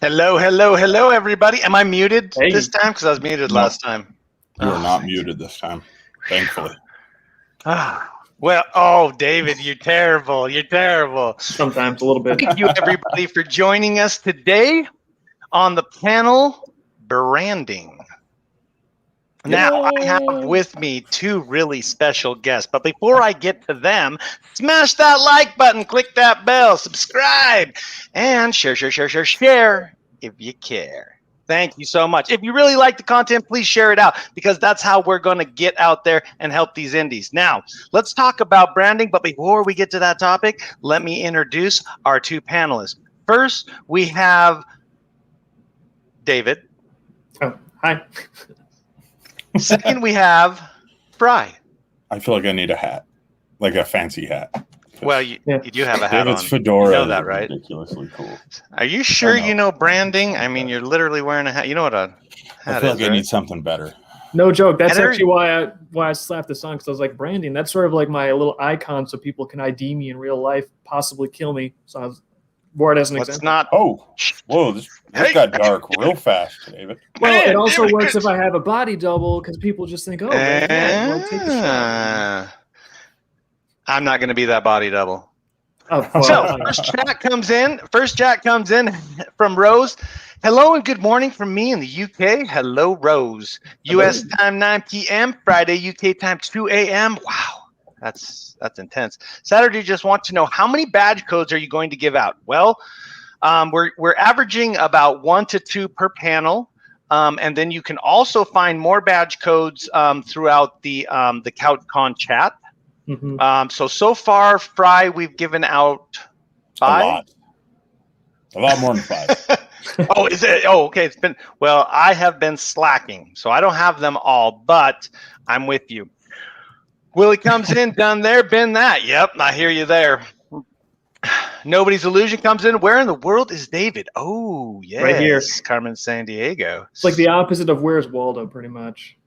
Hello, everybody. Am I muted this time? Because I was muted last time. You are not muted this time, thankfully. Well, David, you're terrible. You're terrible. Sometimes a little bit. Thank you, everybody, for joining us today on the panel Branding. Now, I have with me two really special guests, but before I get to them, smash that like button, click that bell, subscribe, and share if you care. Thank you so much. If you really like the content, please share it out, because that's how we're going to get out there and help these indies. Now, let's talk about branding, but before we get to that topic, let me introduce our two panelists. First, we have David. Oh, hi. Second, we have Frey. I feel like I need a hat, like a fancy hat. Well, you do have a hat David's on. fedora, you know that, right? Ridiculously cool. Are you sure you know branding? I mean, you're literally wearing a hat. You know what a hat I feel like is, I right? need something better. No joke. That's actually why I slapped this on, because I was like, branding. That's sort of like my little icon, so people can ID me in real life, possibly kill me. So I was bored as an example. Not. Oh, whoa! This got dark real fast, David. Well, it also works if I have a body double, because people just think, oh, take a shot. I'm not going to be that body double. Oh, so first chat comes in from Rose. Hello and good morning from me in the UK. Hello, Rose. Hello. US time 9 p.m. Friday UK time 2 a.m. Wow, that's intense. Saturday, just want to know, how many badge codes are you going to give out? Well, we're averaging about 1 to 2 per panel. And then you can also find more badge codes throughout the CouchCon chat. Mm-hmm. So far, Frey, we've given out 5. A lot more than 5. Oh, is it? Oh, okay. I have been slacking, so I don't have them all, but I'm with you. Willie comes in, done there, been that. Yep, I hear you there. Nobody's Illusion comes in. Where in the world is David? Oh, yes. Right here. Carmen San Diego. It's like the opposite of Where's Waldo, pretty much.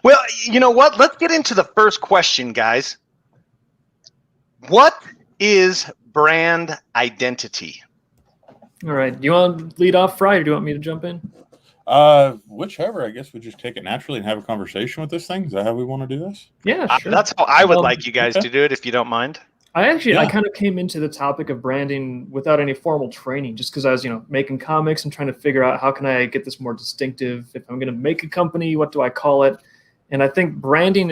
Well, you know what? Let's get into the first question, guys. What is brand identity? All right. Do you want to lead off, Frey, or do you want me to jump in? Whichever. I guess we just take it naturally and have a conversation with this thing. Is that how we want to do this? Yeah, sure. That's how I would like you guys to do it, if you don't mind. I kind of came into the topic of branding without any formal training, just because I was, making comics and trying to figure out how can I get this more distinctive. If I'm going to make a company, what do I call it? And I think branding,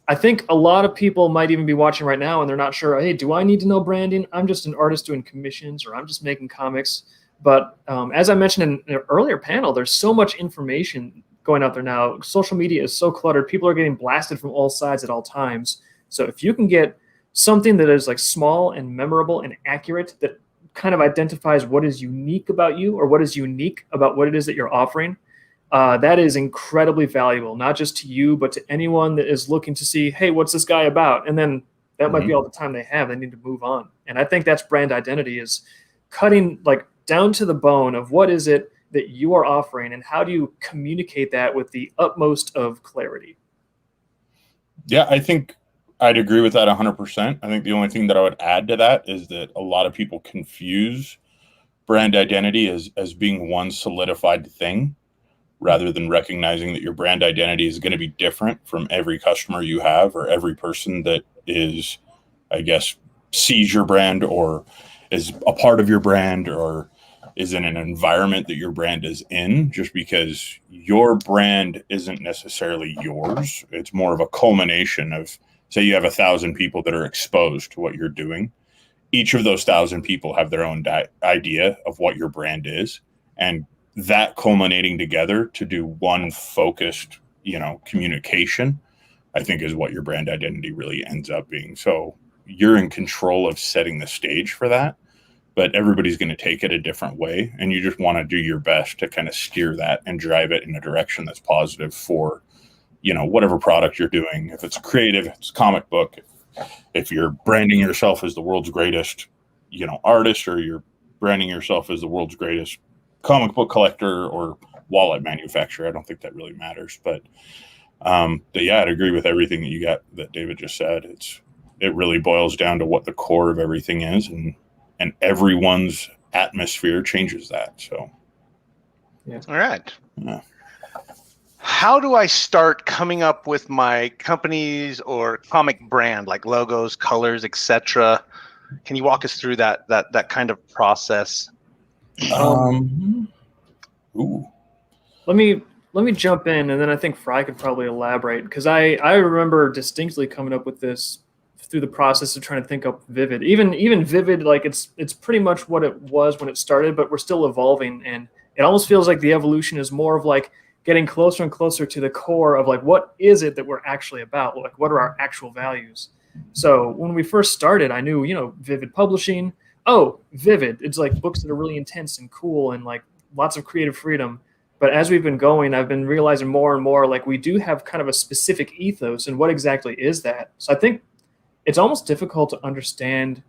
I think a lot of people might even be watching right now and they're not sure, hey, do I need to know branding? I'm just an artist doing commissions, or I'm just making comics. But as I mentioned in an earlier panel, there's so much information going out there now. Social media is so cluttered. People are getting blasted from all sides at all times. So if you can get something that is like small and memorable and accurate, that kind of identifies what is unique about you, or what is unique about what it is that you're offering, that is incredibly valuable, not just to you, but to anyone that is looking to see, hey, what's this guy about? And then that might be all the time they have. They need to move on. And I think that's brand identity, is cutting like down to the bone of what is it that you are offering, and how do you communicate that with the utmost of clarity. Yeah, I think I'd agree with that 100%. I think the only thing that I would add to that is that a lot of people confuse brand identity as being one solidified thing, rather than recognizing that your brand identity is going to be different from every customer you have, or every person that is, I guess, sees your brand or is a part of your brand or is in an environment that your brand is in. Just because your brand isn't necessarily yours, it's more of a culmination of, say you have 1,000 people that are exposed to what you're doing. Each of those 1,000 people have their own idea of what your brand is, and that culminating together to do one focused, communication, I think is what your brand identity really ends up being. So you're in control of setting the stage for that, but everybody's going to take it a different way. And you just want to do your best to kind of steer that and drive it in a direction that's positive for, whatever product you're doing. If it's creative, if it's comic book, if you're branding yourself as the world's greatest, artist, or you're branding yourself as the world's greatest comic book collector or wallet manufacturer, I don't think that really matters. But yeah, I'd agree with everything that David just said. It really boils down to what the core of everything is, and everyone's atmosphere changes that. So, Yeah. All right. Yeah. How do I start coming up with my company's or comic brand, like logos, colors, etc.? Can you walk us through that kind of process? Ooh. Let me jump in, and then I think Frey could probably elaborate, because I remember distinctly coming up with this through the process of trying to think up Vivid. Even Vivid, like it's pretty much what it was when it started, but we're still evolving, and it almost feels like the evolution is more of like getting closer and closer to the core of like, what is it that we're actually about? Like, what are our actual values? So when we first started, I knew, Vivid Publishing. Oh, Vivid. It's like books that are really intense and cool and like lots of creative freedom. But as we've been going, I've been realizing more and more, like we do have kind of a specific ethos, and what exactly is that? So I think it's almost difficult to understand.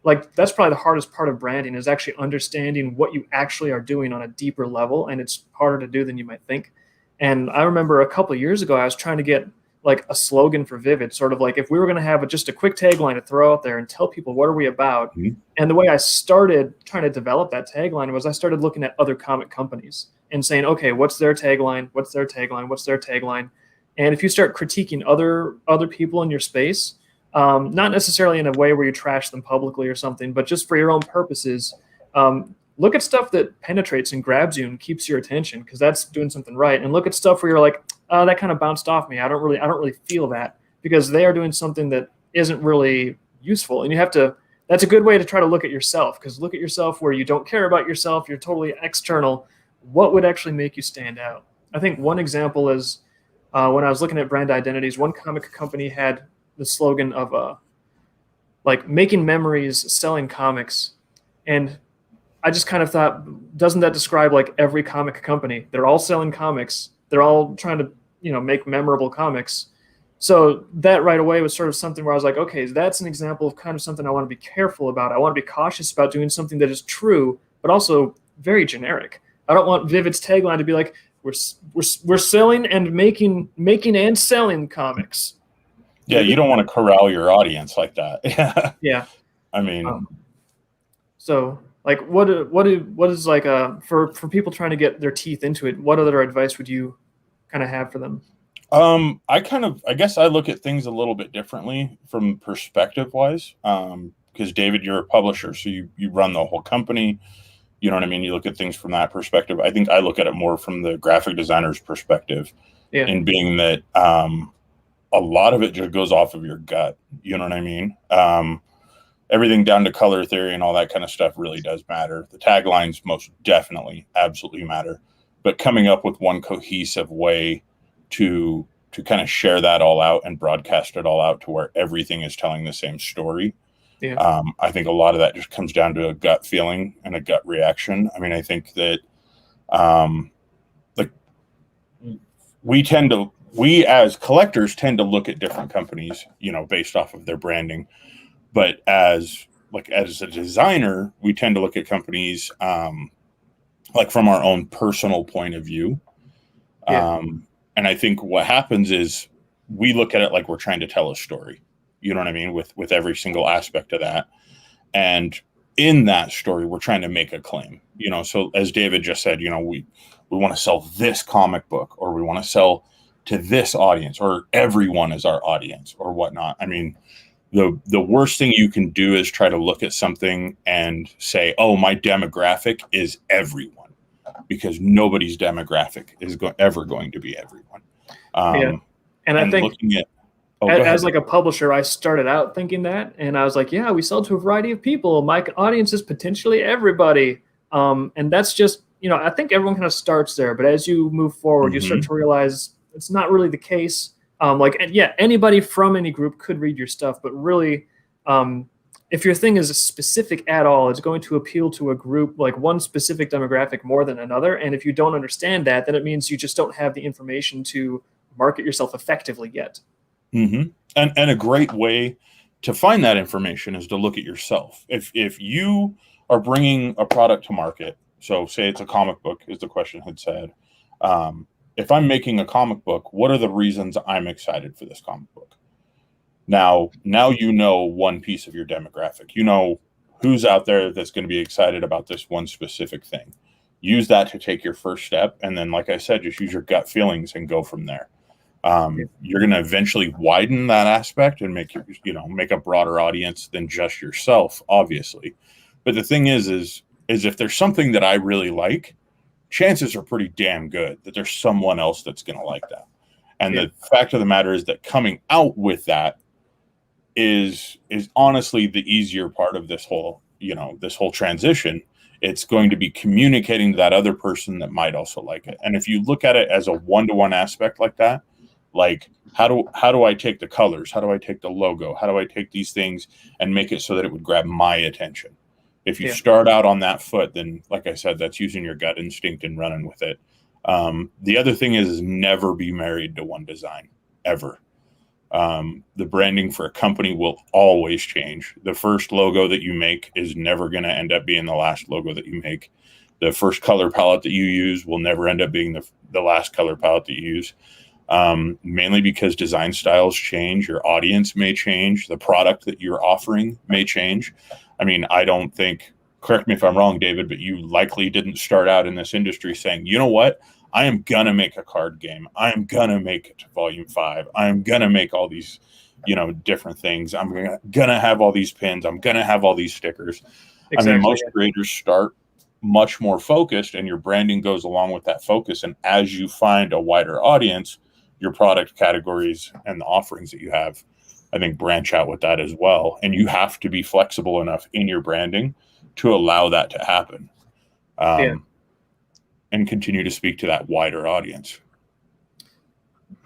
Like that's probably the hardest part of branding, is actually understanding what you actually are doing on a deeper level, and it's harder to do than you might think. And I remember a couple of years ago, I was trying to get like a slogan for Vivid, sort of like if we were going to have just a quick tagline to throw out there and tell people what are we about. Mm-hmm. And the way I started trying to develop that tagline was I started looking at other comic companies and saying, okay, what's their tagline? What's their tagline? What's their tagline? And if you start critiquing other people in your space, not necessarily in a way where you trash them publicly or something, but just for your own purposes, look at stuff that penetrates and grabs you and keeps your attention, because that's doing something right. And look at stuff where you're like, that kind of bounced off me. I don't really feel that, because they are doing something that isn't really useful. And you have to. That's a good way to try to look at yourself, because look at yourself where you don't care about yourself. You're totally external. What would actually make you stand out? I think one example is when I was looking at brand identities, one comic company had the slogan of like making memories, selling comics. And I just kind of thought, doesn't that describe like every comic company? They're all selling comics. They're all trying to, make memorable comics. So that right away was sort of something where I was like, okay, that's an example of kind of something I want to be careful about. I want to be cautious about doing something that is true, but also very generic. I don't want Vivid's tagline to be like, we're selling and making and selling comics. Yeah, you don't want to corral your audience like that. Yeah. I mean, so like, what is like for people trying to get their teeth into it? What other advice would you kind of have for them? I guess I look at things a little bit differently from perspective wise. Because David, you're a publisher, so you run the whole company. You know what I mean? You look at things from that perspective. I think I look at it more from the graphic designer's perspective, in being that a lot of it just goes off of your gut. You know what I mean? Everything down to color theory and all that kind of stuff really does matter. The taglines most definitely, absolutely matter. But coming up with one cohesive way to kind of share that all out and broadcast it all out to where everything is telling the same story. Yeah. I think a lot of that just comes down to a gut feeling and a gut reaction. I mean, I think that like we as collectors tend to look at different companies, based off of their branding. But as a designer, we tend to look at companies like from our own personal point of view. Yeah. And I think what happens is we look at it like we're trying to tell a story. You know what I mean? With every single aspect of that. And in that story, we're trying to make a claim. So as David just said, we want to sell this comic book, or we want to sell to this audience, or everyone is our audience, or whatnot. I mean, the worst thing you can do is try to look at something and say, oh, my demographic is everyone, because nobody's demographic is ever going to be everyone. And I think as like a publisher, I started out thinking that, and I was like, yeah, we sell to a variety of people. My audience is potentially everybody. And that's just, I think everyone kind of starts there, but as you move forward, you start to realize it's not really the case. Anybody from any group could read your stuff, but really, if your thing is specific at all, it's going to appeal to a group, like one specific demographic more than another. And if you don't understand that, then it means you just don't have the information to market yourself effectively yet. Mm-hmm. And a great way to find that information is to look at yourself. If you are bringing a product to market, so say it's a comic book, as the question had said, if I'm making a comic book, what are the reasons I'm excited for this comic book? Now you know one piece of your demographic. who's out there that's going to be excited about this one specific thing. Use that to take your first step. And then, like I said, just use your gut feelings and go from there. You're going to eventually widen that aspect and make make a broader audience than just yourself, obviously. But the thing is if there's something that I really like, chances are pretty damn good that there's someone else that's going to like that. And the fact of the matter is that coming out with that is honestly the easier part of this whole transition. It's going to be communicating to that other person that might also like it. And if you look at it as a one-to-one aspect like that, like how do I take the colors? How do I take the logo? How do I take these things and make it so that it would grab my attention? If you start out on that foot, then like I said, that's using your gut instinct and running with it. The other thing is never be married to one design, ever. The branding for a company will always change. The first logo that you make is never going to end up being the last logo that you make. The first color palette that you use will never end up being the last color palette that you use. Mainly because design styles change, your audience may change, the product that you're offering may change. I mean, I don't think, correct me if I'm wrong, David, but you likely didn't start out in this industry saying, you know what? I am going to make a card game. I am going to make it to volume 5. I am going to make all these, different things. I'm going to have all these pins. I'm going to have all these stickers. Exactly. I mean, most creators start much more focused and your branding goes along with that focus. And as you find a wider audience, your product categories and the offerings that you have, I think, branch out with that as well. And you have to be flexible enough in your branding to allow that to happen. And continue to speak to that wider audience.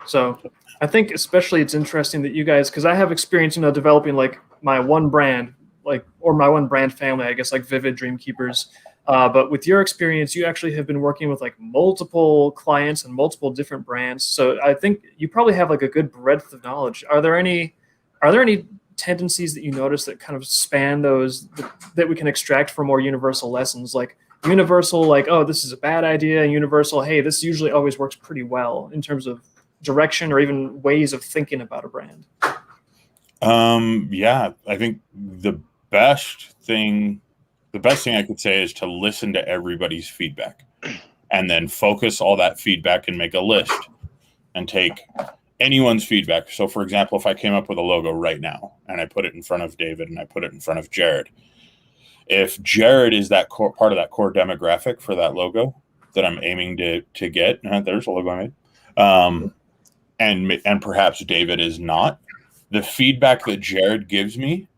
So I think especially it's interesting that you guys, because I have experience, developing like my one brand, or my one brand family, I guess, like Vivid, Dreamkeepers. But with your experience, you actually have been working with like multiple clients and multiple different brands. So I think you probably have like a good breadth of knowledge. Are there any tendencies that you notice that kind of span those that we can extract from more universal lessons? Like universal, like, oh, this is a bad idea, and universal, hey, this usually always works pretty well in terms of direction or even ways of thinking about a brand. I think the best thing I could say is to listen to everybody's feedback and then focus all that feedback and make a list and take anyone's feedback. So for example, if I came up with a logo right now and I put it in front of David and I put it in front of Jared, if Jared is that part of that core demographic for that logo that I'm aiming to get, there's a logo I made, and perhaps David is not, the feedback that Jared gives me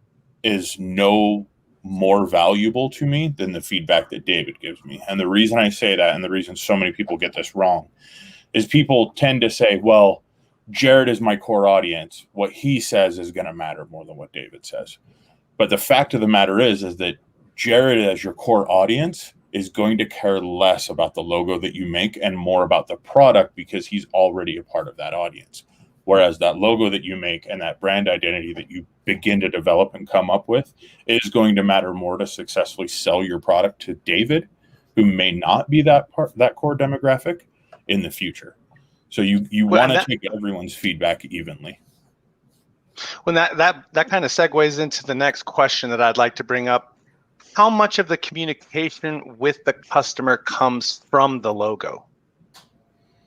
is no more valuable to me than the feedback that David gives me. And the reason I say that, and the reason so many people get this wrong, is people tend to say, well, Jared is my core audience. What he says is going to matter more than what David says. But the fact of the matter is that Jared, as your core audience, is going to care less about the logo that you make and more about the product because he's already a part of that audience. Whereas that logo that you make and that brand identity that you begin to develop and come up with is going to matter more to successfully sell your product to David, who may not be that core demographic in the future. So you want to take everyone's feedback evenly. Well, that kind of segues into the next question that I'd like to bring up. How much of the communication with the customer comes from the logo?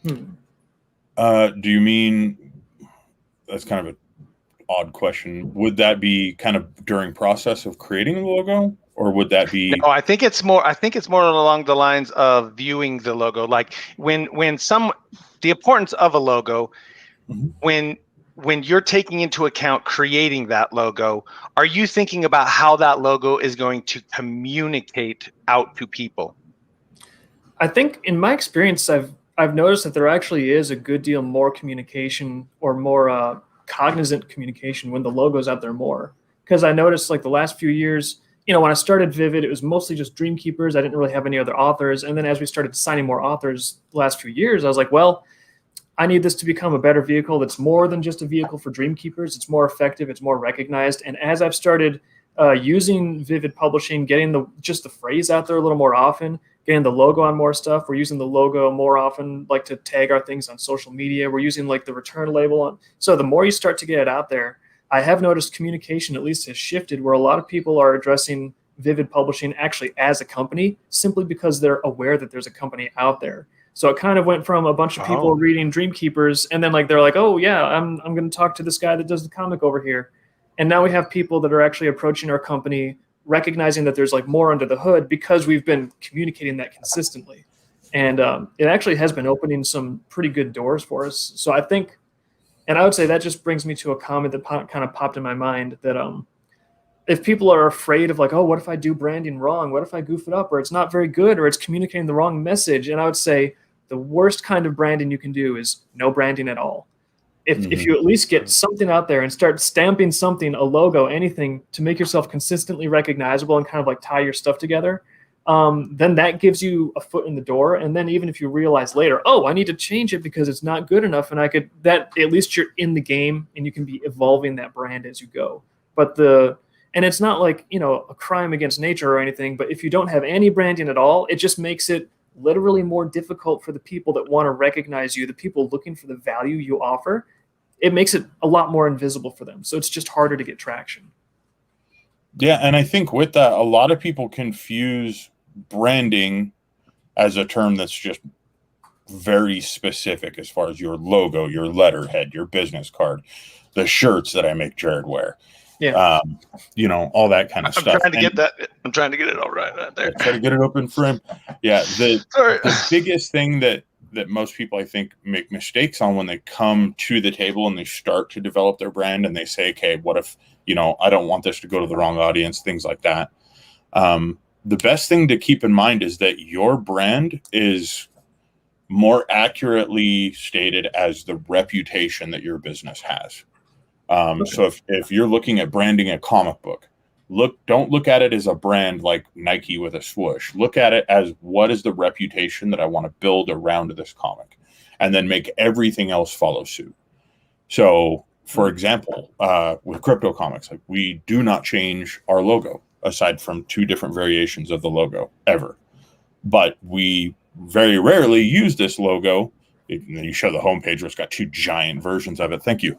Do you mean, that's kind of an odd question. Would that be kind of during process of creating the logo, or would that be? No, I think it's more along the lines of viewing the logo. Like the importance of a logo, mm-hmm. When you're taking into account creating that logo, are you thinking about how that logo is going to communicate out to people? I think in my experience, I've noticed that there actually is a good deal more communication or more cognizant communication when the logo's out there more. Because I noticed like the last few years, when I started Vivid, it was mostly just Dreamkeepers. I didn't really have any other authors. And then as we started signing more authors the last few years, I was like, well, I need this to become a better vehicle that's more than just a vehicle for Dreamkeepers. It's more effective. It's more recognized. And as I've started using Vivid Publishing, getting the phrase out there a little more often, getting the logo on more stuff. We're using the logo more often, like to tag our things on social media. We're using like the return label on. So the more you start to get it out there, I have noticed communication at least has shifted where a lot of people are addressing Vivid Publishing actually as a company, simply because they're aware that there's a company out there. So it kind of went from a bunch of people reading Dreamkeepers, and then like they're like, oh yeah, I'm going to talk to this guy that does the comic over here. And now we have people that are actually approaching our company, recognizing that there's like more under the hood because we've been communicating that consistently. And it actually has been opening some pretty good doors for us. So I think, and I would say that just brings me to a comment that kind of popped in my mind, that if people are afraid of like, oh, what if I do branding wrong? What if I goof it up, or it's not very good, or it's communicating the wrong message? And I would say the worst kind of branding you can do is no branding at all. If you at least get something out there and start stamping something, a logo, anything, to make yourself consistently recognizable and kind of like tie your stuff together, then that gives you a foot in the door. And then even if you realize later, oh, I need to change it because it's not good enough, and at least you're in the game and you can be evolving that brand as you go. And it's not like, a crime against nature or anything, but if you don't have any branding at all, it just makes it literally more difficult for the people that want to recognize you, the people looking for the value you offer. It makes it a lot more invisible for them. So it's just harder to get traction. Yeah, and I think with that, a lot of people confuse branding as a term that's just very specific as far as your logo, your letterhead, your business card, the shirts that I make Jared wear. Yeah. All that kind of stuff. I'm trying to get it all right there. Try to get it open for him. Yeah. The biggest thing that most people, I think, make mistakes on when they come to the table and they start to develop their brand and they say, okay, what if, I don't want this to go to the wrong audience, things like that. The best thing to keep in mind is that your brand is more accurately stated as the reputation that your business has. So if you're looking at branding a comic book, don't look at it as a brand like Nike with a swoosh. Look at it as, what is the reputation that I want to build around this comic, and then make everything else follow suit. So, for example, with crypto comics, like, we do not change our logo aside from 2 different variations of the logo ever. But we very rarely use this logo. You show the homepage where it's got 2 giant versions of it. Thank you.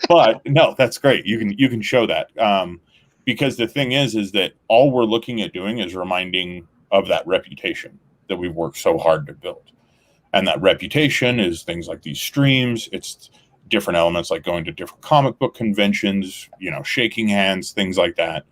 But no, that's great. You can show that, because the thing is that all we're looking at doing is reminding of that reputation that we've worked so hard to build. And that reputation is things like these streams. It's different elements like going to different comic book conventions, shaking hands, things like that.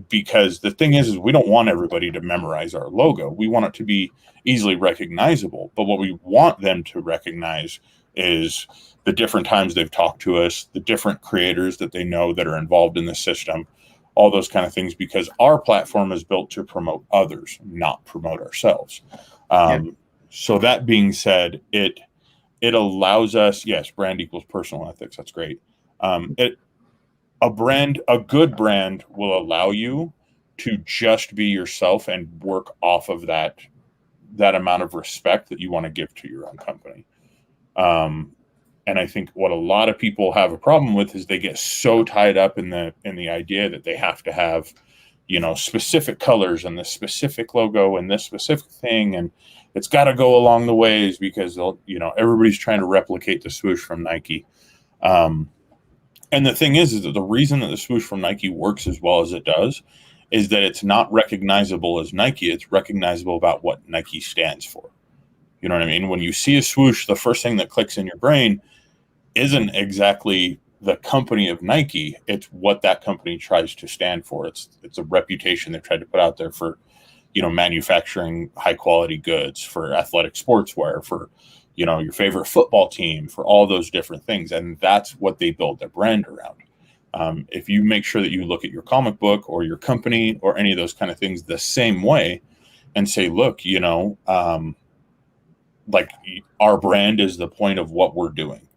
Because the thing is we don't want everybody to memorize our logo. We want it to be easily recognizable. But what we want them to recognize is the different times they've talked to us, the different creators that they know that are involved in the system, all those kind of things, because our platform is built to promote others, not promote ourselves. So that being said, it allows us, yes, brand equals personal ethics. That's great. A good brand will allow you to just be yourself and work off of that amount of respect that you want to give to your own company. And I think what a lot of people have a problem with is they get so tied up in the idea that they have to have, specific colors and this specific logo and this specific thing, and it's got to go along the ways because everybody's trying to replicate the swoosh from Nike. And the thing is that the reason that the swoosh from Nike works as well as it does is that it's not recognizable as Nike. It's recognizable about what Nike stands for. You know what I mean? When you see a swoosh, the first thing that clicks in your brain isn't exactly the company of Nike. It's what that company tries to stand for. It's a reputation they've tried to put out there for, manufacturing high quality goods, for athletic sportswear, for, your favorite football team, for all those different things. And that's what they build their brand around. If you make sure that you look at your comic book or your company or any of those kind of things the same way and say, look, like, our brand is the point of what we're doing,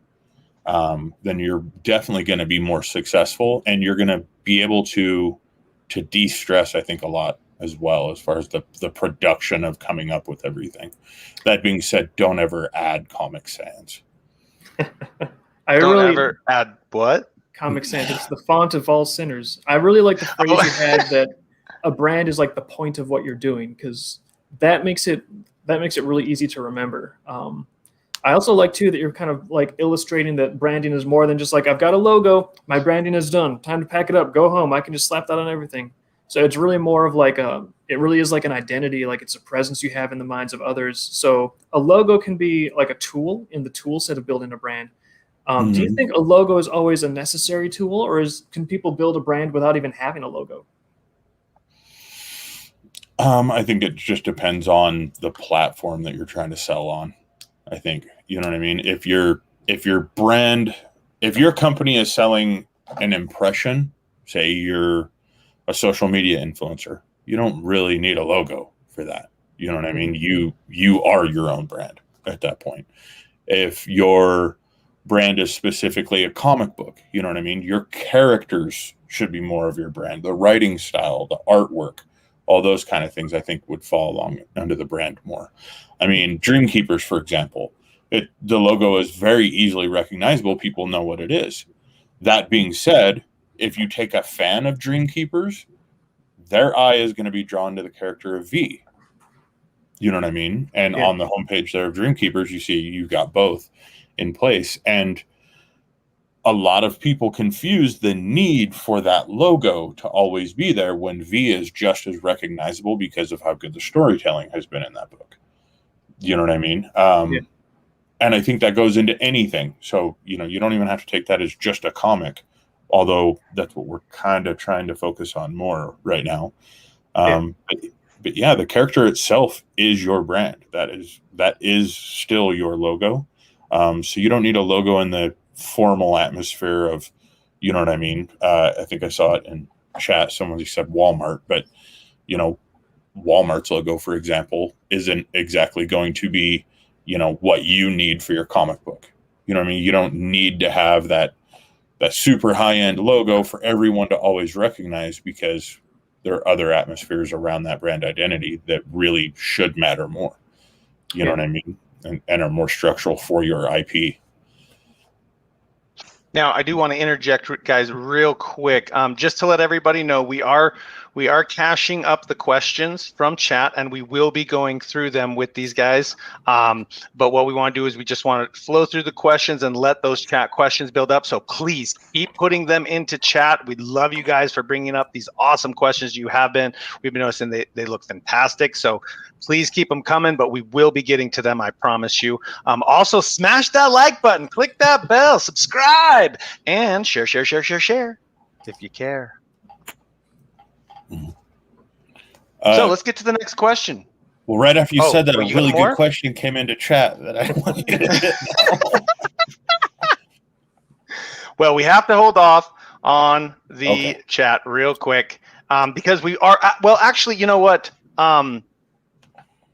then you're definitely going to be more successful, and you're going to be able to de-stress, I think, a lot as well, as far as the production of coming up with everything. That being said, don't ever add Comic Sans. Don't ever add what? Comic Sans. It's the font of all sinners. I really like the phrase you had, that a brand is like the point of what you're doing, because that makes it really easy to remember. I also like too that you're kind of like illustrating that branding is more than just like, I've got a logo, my branding is done, time to pack it up, go home. I can just slap that on everything. So it's really more of like it really is like an identity, like it's a presence you have in the minds of others. So a logo can be like a tool in the tool set of building a brand. Do you think a logo is always a necessary tool, or can people build a brand without even having a logo? I think it just depends on the platform that you're trying to sell on. I think, you know what I mean? If your company is selling an impression, say you're a social media influencer, you don't really need a logo for that. You know what I mean? You are your own brand at that point. If your brand is specifically a comic book, you know what I mean? Your characters should be more of your brand. The writing style, the artwork, all those kind of things I think would fall along under the brand more. I mean, Dreamkeepers, for example, the logo is very easily recognizable. People know what it is. That being said, if you take a fan of Dreamkeepers, their eye is going to be drawn to the character of V. You know what I mean? And on the homepage there of Dreamkeepers, you see you've got both in place. And a lot of people confuse the need for that logo to always be there when V is just as recognizable because of how good the storytelling has been in that book. You know what I mean? And I think that goes into anything. So, you know, you don't even have to take that as just a comic, although that's what we're kind of trying to focus on more right now. But yeah, the character itself is your brand. That is still your logo. So you don't need a logo in the formal atmosphere of, you know what I mean? I think I saw it in chat. Someone said Walmart, but you know, Walmart's logo, for example, isn't exactly going to be, you know, what you need for your comic book. You know what I mean? You don't need to have that super high-end logo for everyone to always recognize, because there are other atmospheres around that brand identity that really should matter more. You know what I mean? And are more structural for your IP. Now, I do want to interject, guys, real quick, just to let everybody know we are caching up the questions from chat, and we will be going through them with these guys. But what we want to do is we just want to flow through the questions and let those chat questions build up. So please keep putting them into chat. We love you guys for bringing up these awesome questions you have been. We've been noticing they look fantastic. So please keep them coming, but we will be getting to them, I promise you. Also, smash that like button, click that bell, subscribe, and share if you care. So let's get to the next question. Well, right after you said that, a really good question came into chat that I want you to hit now. Well, we have to hold off on the chat real quick because we are well. Actually, you know what?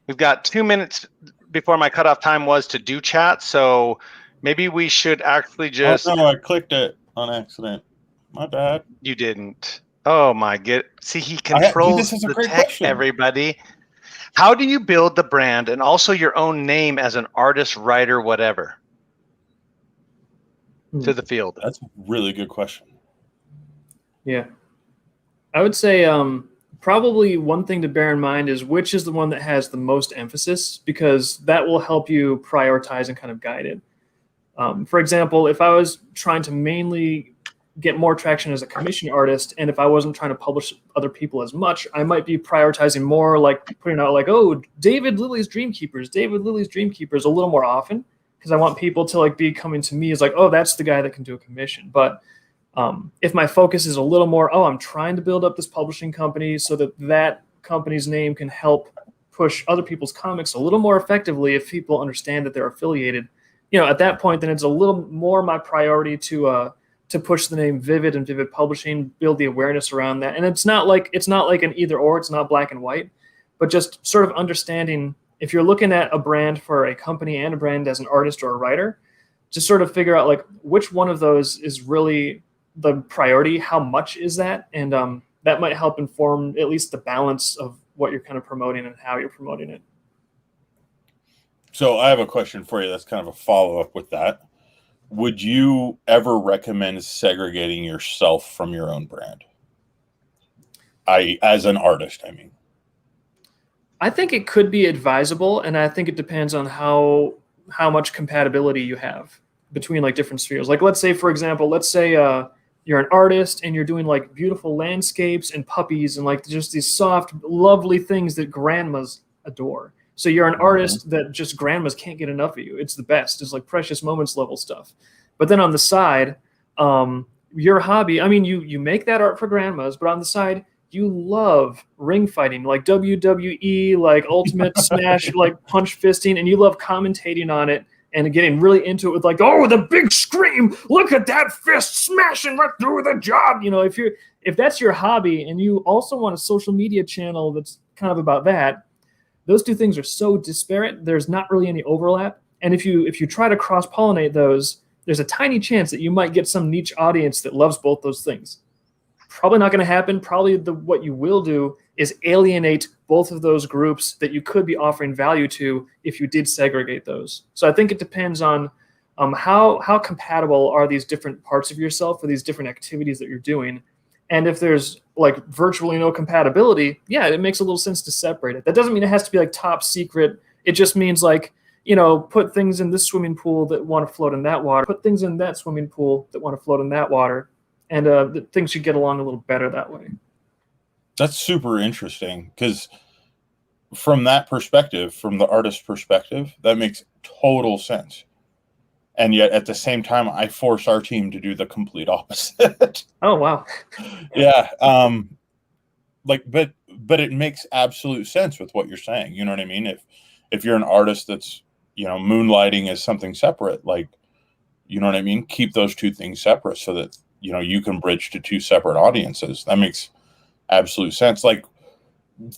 We've got 2 minutes before my cutoff time was to do chat, so maybe we should actually just. Oh no, I clicked it on accident. My bad. You didn't. Oh my god! See, he controls the tech. Question. Everybody, how do you build the brand and also your own name as an artist, writer, whatever? To the field. That's a really good question. Yeah, I would say probably one thing to bear in mind is which is the one that has the most emphasis, because that will help you prioritize and kind of guide it. For example, if I was trying to mainly get more traction as a commission artist, and if I wasn't trying to publish other people as much, I might be prioritizing more like putting out like, oh, David Lillie's Dreamkeepers a little more often, because I want people to like be coming to me as like, oh, that's the guy that can do a commission. But if my focus is a little more, oh, I'm trying to build up this publishing company so that company's name can help push other people's comics a little more effectively if people understand that they're affiliated, you know, at that point, then it's a little more my priority to push the name Vivid and Vivid Publishing, build the awareness around that. And it's not like an either or, it's not black and white, but just sort of understanding if you're looking at a brand for a company and a brand as an artist or a writer, just sort of figure out like which one of those is really the priority, how much is that? And that might help inform at least the balance of what you're kind of promoting and how you're promoting it. So I have a question for you that's kind of a follow-up with that. Would you ever recommend segregating yourself from your own brand? As an artist, I mean. I think it could be advisable, and I think it depends on how how much compatibility you have between like different spheres. Like let's say, for example, you're an artist and you're doing like beautiful landscapes and puppies and like just these soft, lovely things that grandmas adore. So you're an artist that just grandmas can't get enough of you. It's the best. It's like precious moments level stuff. But then on the side, your hobby, I mean, you make that art for grandmas, but on the side, you love ring fighting, like WWE, like Ultimate Smash, like punch fisting, and you love commentating on it and getting really into it with like, oh, the big scream, look at that fist smashing right through the job. You know, if that's your hobby and you also want a social media channel that's kind of about that, those two things are so disparate. There's not really any overlap. And if you try to cross-pollinate those, there's a tiny chance that you might get some niche audience that loves both those things. Probably not going to happen. Probably what you will do is alienate both of those groups that you could be offering value to if you did segregate those. So I think it depends on how compatible are these different parts of yourself or these different activities that you're doing. And if there's like virtually no compatibility, yeah, it makes a little sense to separate it. That doesn't mean it has to be like top secret. It just means like, you know, put things in this swimming pool that want to float in that water, put things in that swimming pool that want to float in that water. And things should get along a little better that way. That's super interesting because from that perspective, from the artist perspective, that makes total sense. And yet at the same time, I force our team to do the complete opposite. Oh, wow. Yeah. But it makes absolute sense with what you're saying. You know what I mean? If you're an artist that's, you know, moonlighting as something separate, like, you know what I mean? Keep those two things separate so that, you know, you can bridge to two separate audiences. That makes absolute sense. Like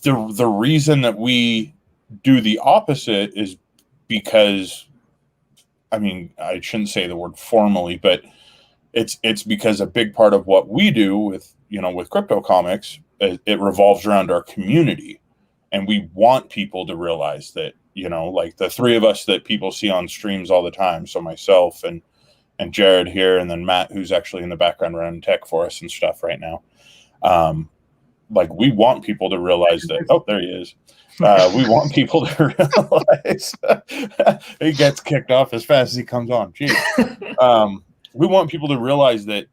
the reason that we do the opposite is because, I mean, I shouldn't say the word formally, but it's because a big part of what we do with, you know, with crypto comics, it revolves around our community. And we want people to realize that, you know, like the three of us that people see on streams all the time. So myself and Jared here, and then Matt, who's actually in the background running tech for us and stuff right now. Like we want people to realize that, oh, there he is. We want people to realize he gets kicked off as fast as he comes on. Jeez. We want people to realize that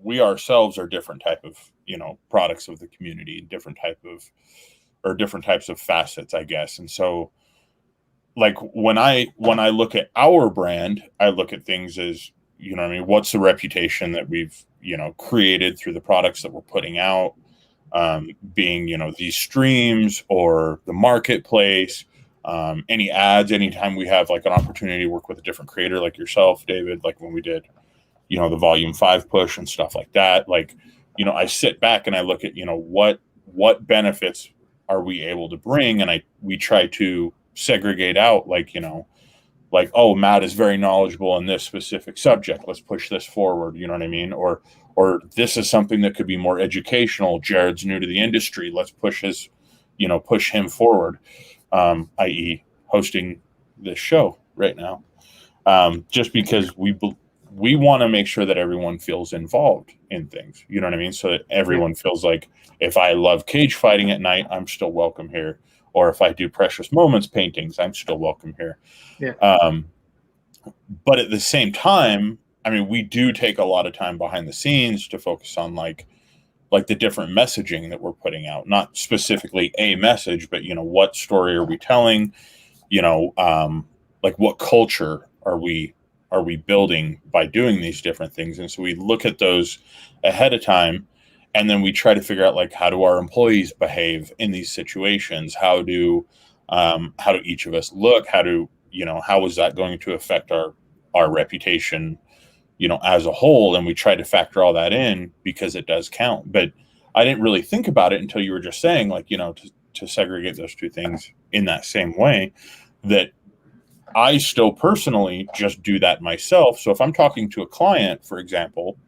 we ourselves are different type of, you know, products of the community, different types of facets, I guess. And so like when I look at our brand, I look at things as, you know what I mean, what's the reputation that we've, you know, created through the products that we're putting out, being, you know, these streams or the marketplace, any ads, anytime we have like an opportunity to work with a different creator like yourself, David, like when we did, you know, the Volume 5 push and stuff like that. Like, you know, I sit back and I look at, you know, what benefits are we able to bring? And we try to segregate out, like, you know, like, oh, Matt is very knowledgeable in this specific subject. Let's push this forward. You know what I mean? Or this is something that could be more educational. Jared's new to the industry. Let's push him forward. I.e. hosting this show right now. Just because we want to make sure that everyone feels involved in things. You know what I mean? So that everyone feels like if I love cage fighting at night, I'm still welcome here. Or if I do precious moments paintings, I'm still welcome here. Yeah. But at the same time, I mean, we do take a lot of time behind the scenes to focus on like the different messaging that we're putting out, not specifically a message, but, you know, what story are we telling? You know, like what culture are we building by doing these different things? And so we look at those ahead of time. And then we try to figure out, like, how do our employees behave in these situations? How do each of us look? How is that going to affect our reputation, you know, as a whole? And we try to factor all that in because it does count. But I didn't really think about it until you were just saying, like, you know, to segregate those two things in that same way, that I still personally just do that myself. So if I'm talking to a client, for example,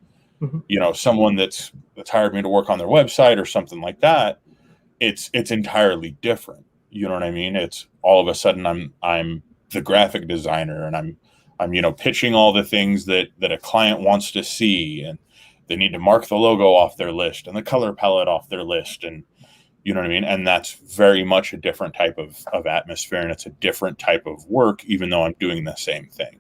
you know, someone that's hired me to work on their website or something like that, it's entirely different. You know what I mean? It's all of a sudden I'm the graphic designer and I'm, you know, pitching all the things that a client wants to see, and they need to mark the logo off their list and the color palette off their list. And, You know what I mean? And that's very much a different type of atmosphere, and it's a different type of work, even though I'm doing the same thing.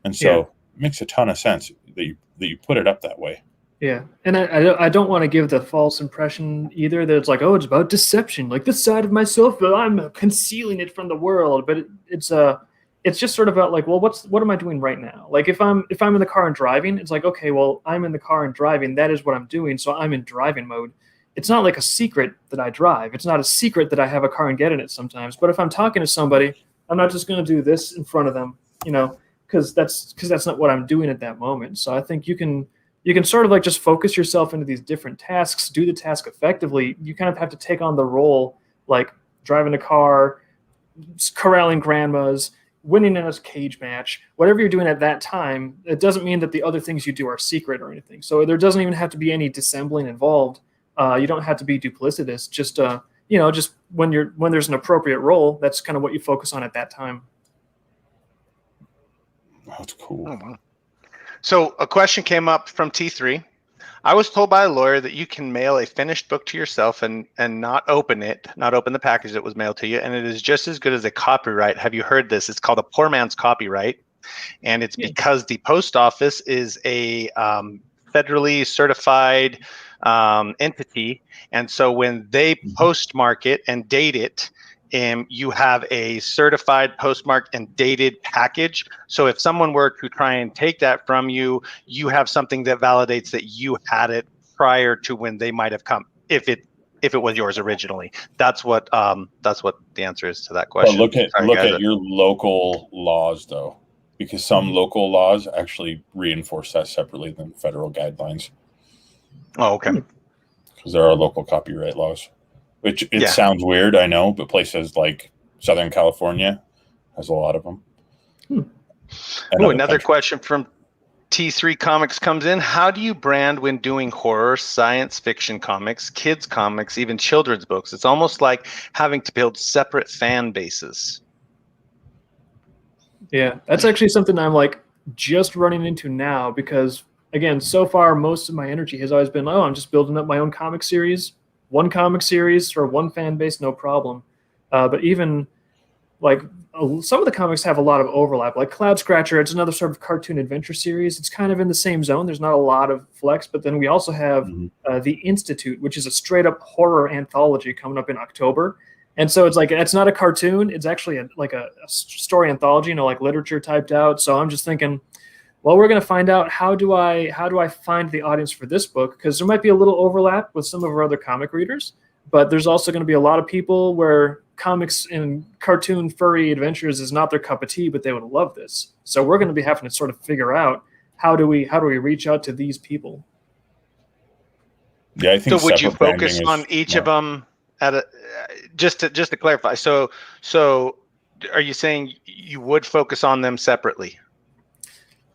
And so it makes a ton of sense that you put it up that way. Yeah, and I don't want to give the false impression either that it's like, oh, it's about deception, like this side of myself, but I'm concealing it from the world. But it's just sort of about like, well, what am I doing right now? Like if I'm in the car and driving, it's like, okay, well, I'm in the car and driving. That is what I'm doing, so I'm in driving mode. It's not like a secret that I drive. It's not a secret that I have a car and get in it sometimes. But if I'm talking to somebody, I'm not just going to do this in front of them, because that's not what I'm doing at that moment. So I think you can sort of like just focus yourself into these different tasks, do the task effectively. You kind of have to take on the role, like driving a car, corralling grandmas, winning in a cage match, whatever you're doing at that time. It doesn't mean that the other things you do are secret or anything. So there doesn't even have to be any dissembling involved. You don't have to be duplicitous. Just just when there's an appropriate role, that's kind of what you focus on at that time. That's cool. Oh, wow. So a question came up from T3. I was told by a lawyer that you can mail a finished book to yourself and not open the package that was mailed to you, and it is just as good as a copyright. Have you heard this? It's called a poor man's copyright, and it's because the post office is a federally certified entity, and so when they postmark it and date it, you have a certified, postmarked, and dated package. So if someone were to try and take that from you, you have something that validates that you had it prior to when they might have come, if it was yours originally. That's what the answer is to that question. But look at your local laws, though, because some local laws actually reinforce that separately than federal guidelines. Oh, okay. Because there are local copyright laws. Which sounds weird, I know, but places like Southern California has a lot of them. Another question from T3 Comics comes in. How do you brand when doing horror, science fiction comics, kids comics, even children's books? It's almost like having to build separate fan bases. Yeah, that's actually something I'm like just running into now because, again, so far most of my energy has always been, I'm just building up my own comic series. One comic series or one fan base, no problem. But even like some of the comics have a lot of overlap. Like Cloud Scratcher, it's another sort of cartoon adventure series. It's kind of in the same zone. There's not a lot of flex, but then we also have The Institute, which is a straight up horror anthology coming up in October. And so it's like, it's not a cartoon. It's actually a story anthology, like literature typed out. So I'm just thinking, well, we're going to find out how do I find the audience for this book, because there might be a little overlap with some of our other comic readers, but there's also going to be a lot of people where comics and cartoon furry adventures is not their cup of tea, but they would love this. So we're going to be having to sort of figure out how do we reach out to these people. Yeah, I think. So would you focus on each of them just to clarify? So are you saying you would focus on them separately?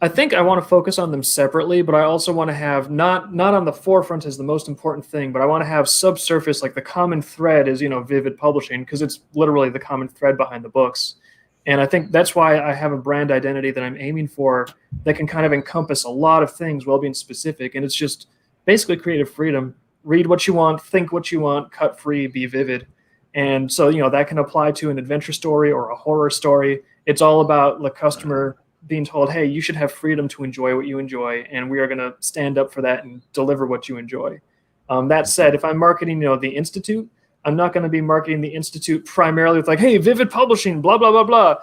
I think I want to focus on them separately, but I also want to have not on the forefront as the most important thing, but I want to have subsurface, like the common thread is, Vivid Publishing, because it's literally the common thread behind the books. And I think that's why I have a brand identity that I'm aiming for that can kind of encompass a lot of things while being specific. And it's just basically creative freedom. Read what you want, think what you want, cut free, be vivid. And so, that can apply to an adventure story or a horror story. It's all about the customer being told, hey, you should have freedom to enjoy what you enjoy, and we are going to stand up for that and deliver what you enjoy. That said, if I'm marketing, the Institute, I'm not going to be marketing the Institute primarily with like, hey, Vivid Publishing, blah, blah, blah, blah.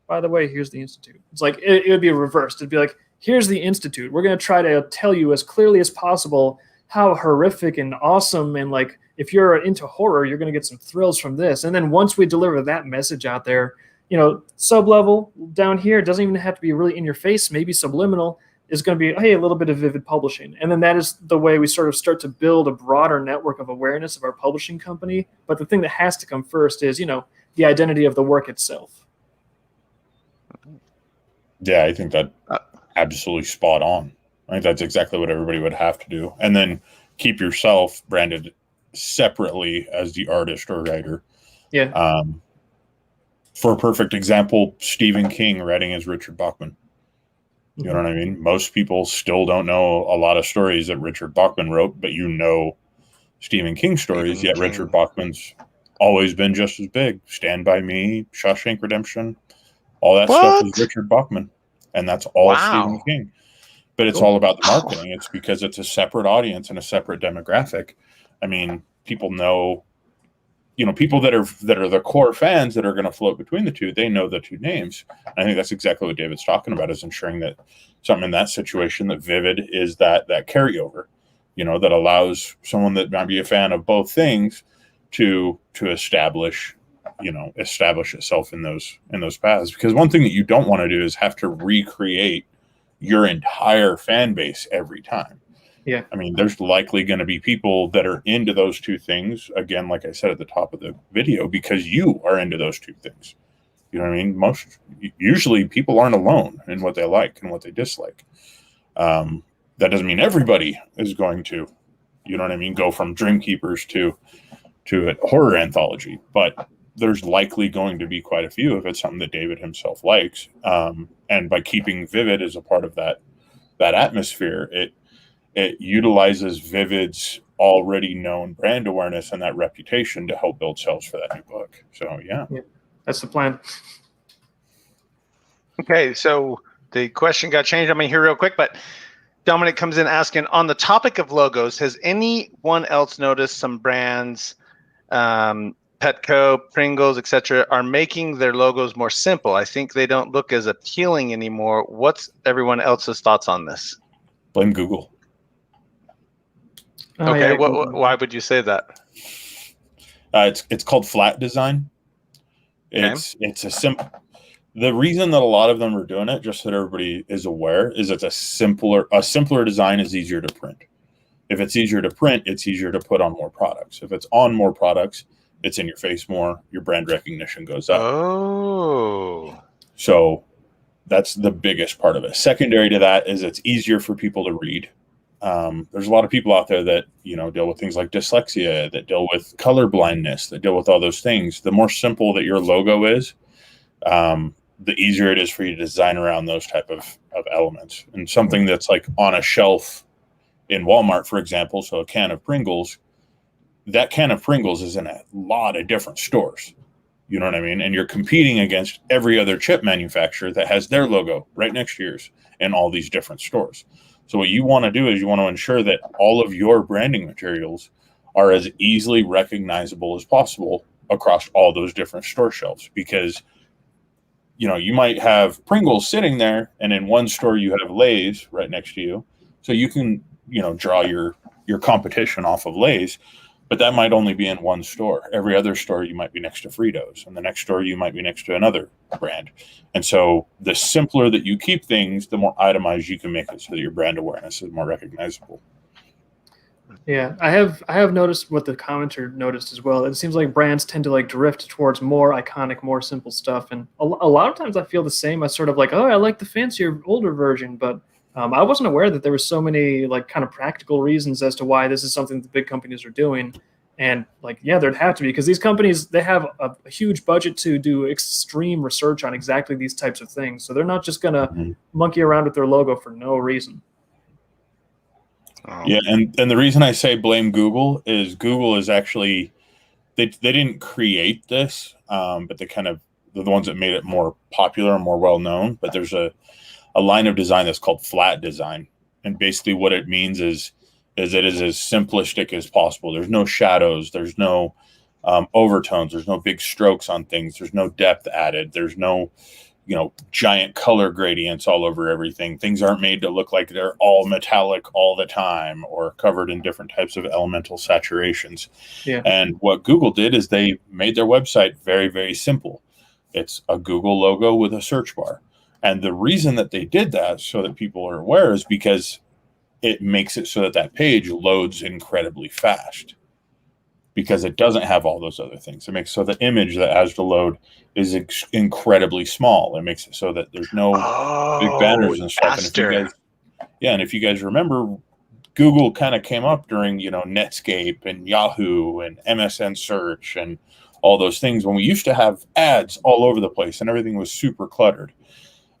By the way, here's the Institute. It's like, it would be reversed. It'd be like, here's the Institute. We're going to try to tell you as clearly as possible how horrific and awesome, and like, if you're into horror, you're going to get some thrills from this. And then once we deliver that message out there, sub-level down here, it doesn't even have to be really in your face. Maybe subliminal is going to be, hey, a little bit of Vivid Publishing. And then that is the way we sort of start to build a broader network of awareness of our publishing company. But the thing that has to come first is, the identity of the work itself. Yeah, I think that absolutely spot on. I think that's exactly what everybody would have to do. And then keep yourself branded separately as the artist or writer. Yeah. For a perfect example, Stephen King writing as Richard Bachman. You know what I mean? Most people still don't know a lot of stories that Richard Bachman wrote, but Stephen King stories, Stephen yet King. Richard Bachman's always been just as big. Stand By Me, Shawshank Redemption, all that stuff is Richard Bachman, and that's all Stephen King. But it's all about the marketing. It's because it's a separate audience and a separate demographic. I mean, people know, people that are the core fans that are going to float between the two, they know the two names. I think that's exactly what David's talking about, is ensuring that something in that situation, that Vivid is that carryover, that allows someone that might be a fan of both things to establish itself in those paths. Because one thing that you don't want to do is have to recreate your entire fan base every time. Yeah. I mean, there's likely going to be people that are into those two things, again, like I said at the top of the video, because you are into those two things. You know what I mean? Usually people aren't alone in what they like and what they dislike. That doesn't mean everybody is going to, go from Dreamkeepers to a horror anthology, but there's likely going to be quite a few if it's something that David himself likes. And by keeping Vivid as a part of that atmosphere, it utilizes Vivid's already known brand awareness and that reputation to help build sales for that new book. So yeah, that's the plan. Okay, so the question got changed. I'm going to hear real quick, but Dominic comes in asking, on the topic of logos, has anyone else noticed some brands, Petco, Pringles, etc., are making their logos more simple? I think they don't look as appealing anymore. What's everyone else's thoughts on this? Blame Google. Okay, why would you say that? It's called flat design. It's a simple. The reason that a lot of them are doing it, just so that everybody is aware, is it's a simpler design is easier to print. If it's easier to print, it's easier to put on more products. If it's on more products, it's in your face more. Your brand recognition goes up. Oh. So that's the biggest part of it. Secondary to that is it's easier for people to read. There's a lot of people out there that, deal with things like dyslexia, that deal with color blindness, that deal with all those things. The more simple that your logo is, the easier it is for you to design around those type of elements. And something that's like on a shelf in Walmart, for example, so a can of Pringles, that can of Pringles is in a lot of different stores. You know what I mean? And you're competing against every other chip manufacturer that has their logo right next to yours in all these different stores. So what you want to do is you want to ensure that all of your branding materials are as easily recognizable as possible across all those different store shelves, because you might have Pringles sitting there and in one store you have Lay's right next to you. So you can, draw your competition off of Lay's, but that might only be in one store. Every other store you might be next to Fritos, and the next store you might be next to another brand. And so the simpler that you keep things, the more itemized you can make it so that your brand awareness is more recognizable. Yeah, I have noticed what the commenter noticed as well. It seems like brands tend to drift towards more iconic, more simple stuff. And a lot of times I feel the same. I sort of I like the fancier, older version, but I wasn't aware that there were so many kind of practical reasons as to why this is something that the big companies are doing. And there'd have to be, because these companies, they have a huge budget to do extreme research on exactly these types of things. So they're not just going to monkey around with their logo for no reason. Yeah, and the reason I say blame Google is actually, they didn't create this, but they're the ones that made it more popular and more well known. But there's a line of design that's called flat design, and basically what it means is it is as simplistic as possible. There's no shadows, there's no overtones, there's no big strokes on things, there's no depth added, there's no giant color gradients all over everything. Things aren't made to look like they're all metallic all the time or covered in different types of elemental saturations. Yeah. And what Google did is they made their website very, very simple. It's a Google logo with a search bar. And the reason that they did that, so that people are aware, is because it makes it so that page loads incredibly fast, because it doesn't have all those other things. It makes so the image that has to load is incredibly small. It makes it so that there's no big banners and stuff. And if you guys remember, Google kind of came up during, Netscape and Yahoo and MSN search and all those things, when we used to have ads all over the place and everything was super cluttered.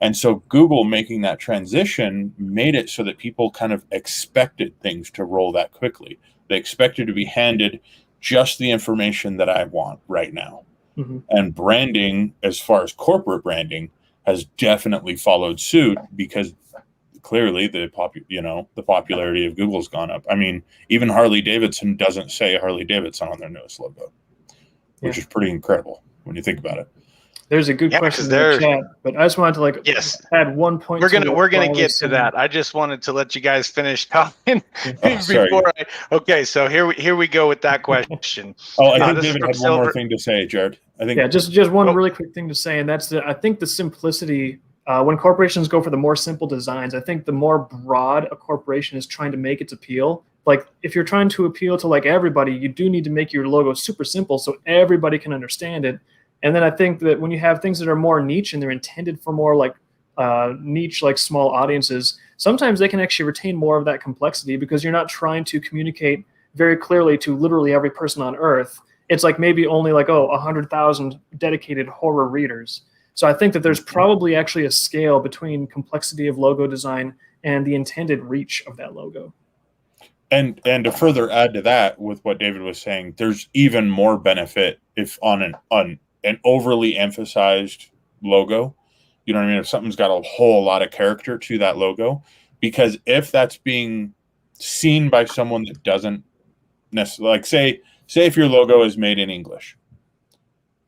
And so Google making that transition made it so that people kind of expected things to roll that quickly. They expected to be handed just the information that I want right now. Mm-hmm. And branding, as far as corporate branding, has definitely followed suit because clearly the popularity of Google's gone up. I mean, even Harley Davidson doesn't say Harley Davidson on their newest logo, which is pretty incredible when you think about it. There's a good question in the chat, but I just wanted to add 1 point. We're gonna get to that. I just wanted to let you guys finish talking before I. Okay, so here we go with that question. I think David had one more thing to say, Jared. I think just one really quick thing to say, and that's I think the simplicity. When corporations go for the more simple designs, I think the more broad a corporation is trying to make its appeal. Like if you're trying to appeal to like everybody, you do need to make your logo super simple so everybody can understand it. And then I think that when you have things that are more niche and they're intended for more like niche, like small audiences, sometimes they can actually retain more of that complexity because you're not trying to communicate very clearly to literally every person on earth. It's like maybe only like, 100,000 dedicated horror readers. So I think that there's probably actually a scale between complexity of logo design and the intended reach of that logo. And to further add to that with what David was saying, there's even more benefit if on an overly emphasized logo, you know what I mean? If something's got a whole lot of character to that logo, because if that's being seen by someone that doesn't necessarily, like say if your logo is made in English,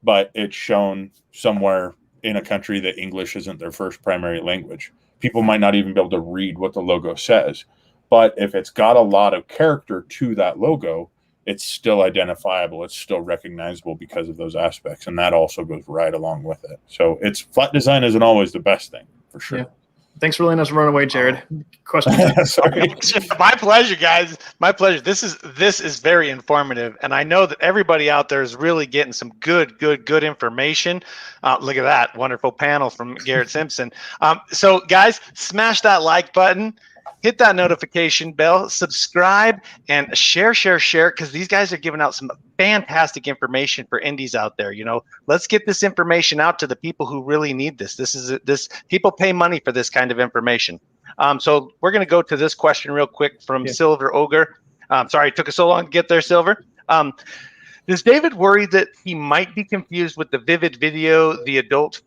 but it's shown somewhere in a country that English isn't their first primary language, people might not even be able to read what the logo says. But if it's got a lot of character to that logo, it's still identifiable. It's still recognizable because of those aspects. And that also goes right along with it. So flat design isn't always the best thing, for sure. Yeah. Thanks for letting us run away, Jared. Question. Sorry. My pleasure, guys. My pleasure. This is very informative. And I know that everybody out there is really getting some good information. Look at that wonderful panel from Garrett Simpson. So guys, smash that like button. Hit that notification bell, subscribe, and share, because these guys are giving out some fantastic information for indies out there. Let's get this information out to the people who really need this. This people pay money for this kind of information. So we're going to go to this question real quick from Silver Ogre. Sorry, it took us so long to get there, Silver. Does David worry that he might be confused with the Vivid Video, the adult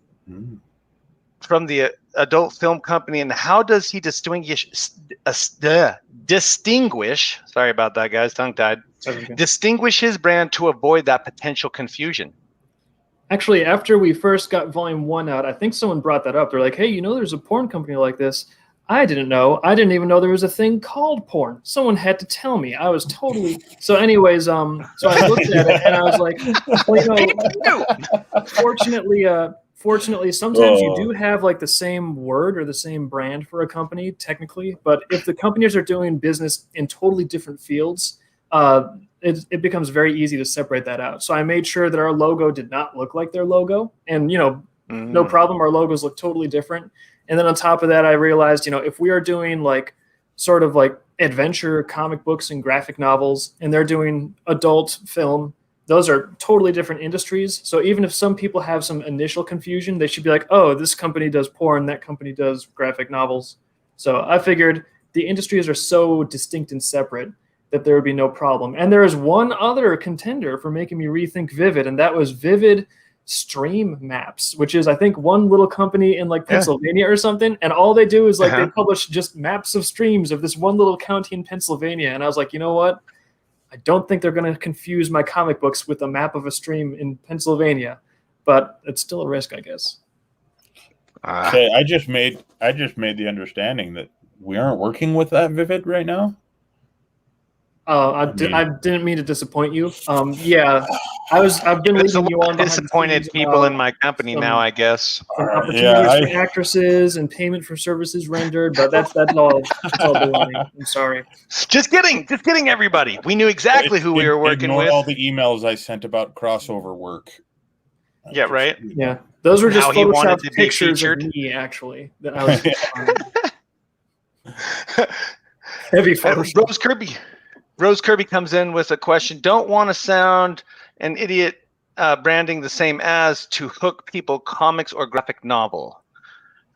from the adult film company, and how does he distinguish? Sorry about that, guys, tongue-tied. Distinguish his brand to avoid that potential confusion. Actually, after we first got Volume 1 out, I think someone brought that up. They're like, "Hey, there's a porn company like this." I didn't know. I didn't even know there was a thing called porn. Someone had to tell me. I was totally so. Anyways, so I looked at it and I was like, Fortunately, sometimes you do have like the same word or the same brand for a company, technically. But if the companies are doing business in totally different fields, it becomes very easy to separate that out. So I made sure that our logo did not look like their logo. And, no problem. Our logos look totally different. And then on top of that, I realized, if we are doing like sort of like adventure comic books and graphic novels, and they're doing adult film, those are totally different industries. So even if some people have some initial confusion, they should be like, oh, this company does porn, that company does graphic novels. So I figured the industries are so distinct and separate that there would be no problem. And there is one other contender for making me rethink Vivid, and that was Vivid Stream Maps, which is, I think, one little company in like Pennsylvania or something. And all they do is like they publish just maps of streams of this one little county in Pennsylvania. And I was like, you know what? I don't think they're going to confuse my comic books with a map of a stream in Pennsylvania, but it's still a risk, I guess. Okay, I just made the understanding that we aren't working with that Vivid right now. I didn't mean to disappoint you. I've been leaving you on disappointed people in my company now, I guess. Opportunities for actresses and payment for services rendered, but that's all baloney. I'm sorry. Just kidding, everybody. We knew exactly who we were working with. All the emails I sent about crossover work. Yeah, right. Yeah, those were just Photoshop pictures of me, actually. That I was heavy Photoshop. Rose Kirby comes in with a question. Don't want to sound an idiot branding the same as to hook people, comics or graphic novel.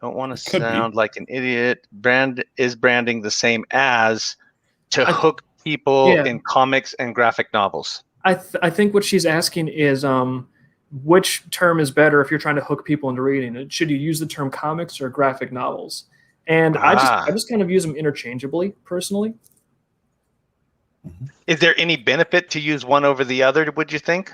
Don't want to Could be. sound like an idiot. Branding the same as to hook people in comics and graphic novels? I think what she's asking is which term is better if you're trying to hook people into reading? Should you use the term comics or graphic novels? And I just kind of use them interchangeably, personally. Is there any benefit to use one over the other, would you think?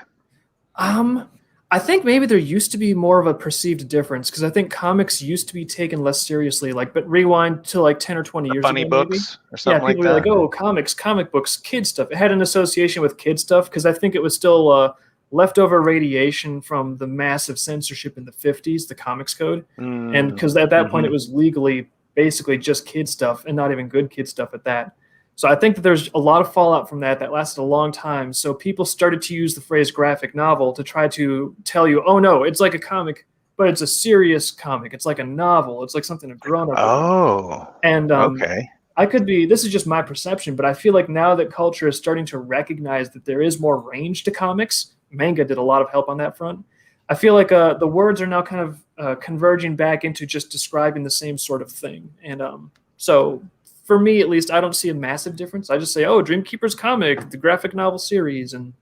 I think maybe there used to be more of a perceived difference, because I think comics used to be taken less seriously. But rewind to like 10 or 20 years funny ago, books or something like that. People were like, oh, comics, comic books, kid stuff. It had an association with kid stuff because I think it was still leftover radiation from the massive censorship in the 50s, the Comics Code. And because at that point it was legally basically just kid stuff and not even good kid stuff at that. So I think that there's a lot of fallout from that lasted a long time. So people started to use the phrase graphic novel to try to tell you, oh, no, it's like a comic, but it's a serious comic. It's like a novel. It's like something a grown-up. Oh, and okay. I could be, this is just my perception, but I feel like now that culture is starting to recognize that there is more range to comics, manga did a lot of help on that front. I feel like the words are now kind of converging back into just describing the same sort of thing. And so for me, at least, I don't see a massive difference. I just say, oh, Dreamkeepers comic, the graphic novel series, and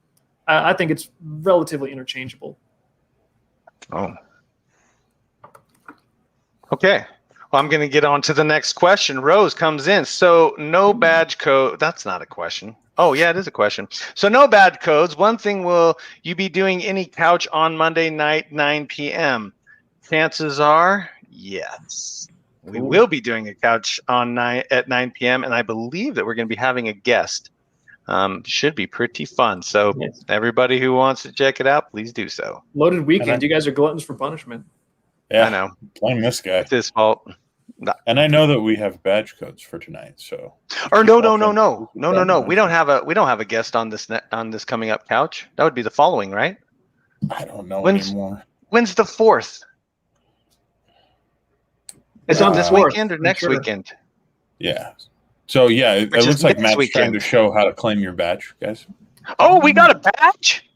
I think it's relatively interchangeable. Oh. Okay. Well, I'm going to get on to the next question. Rose comes in. So no badge code. That's not a question. Oh, yeah, it is a question. So no bad codes. One thing, will you be doing any couch on Monday night, 9 p.m.? Chances are, yes. We will be doing a couch at 9 p.m., and I believe that we're going to be having a guest. Should be pretty fun. So everybody who wants to check it out, please do so. Loaded weekend. You guys are gluttons for punishment. Yeah, I know. Blame this guy. It's his fault. No. And I know that we have badge codes for tonight. So. Or no. We don't have a guest on this coming up couch. That would be the following, right? I don't know anymore. When's the 4th? Is it this weekend or next weekend? Yeah. So yeah, it looks like Matt's trying to show how to claim your badge, guys. Oh, we got a badge?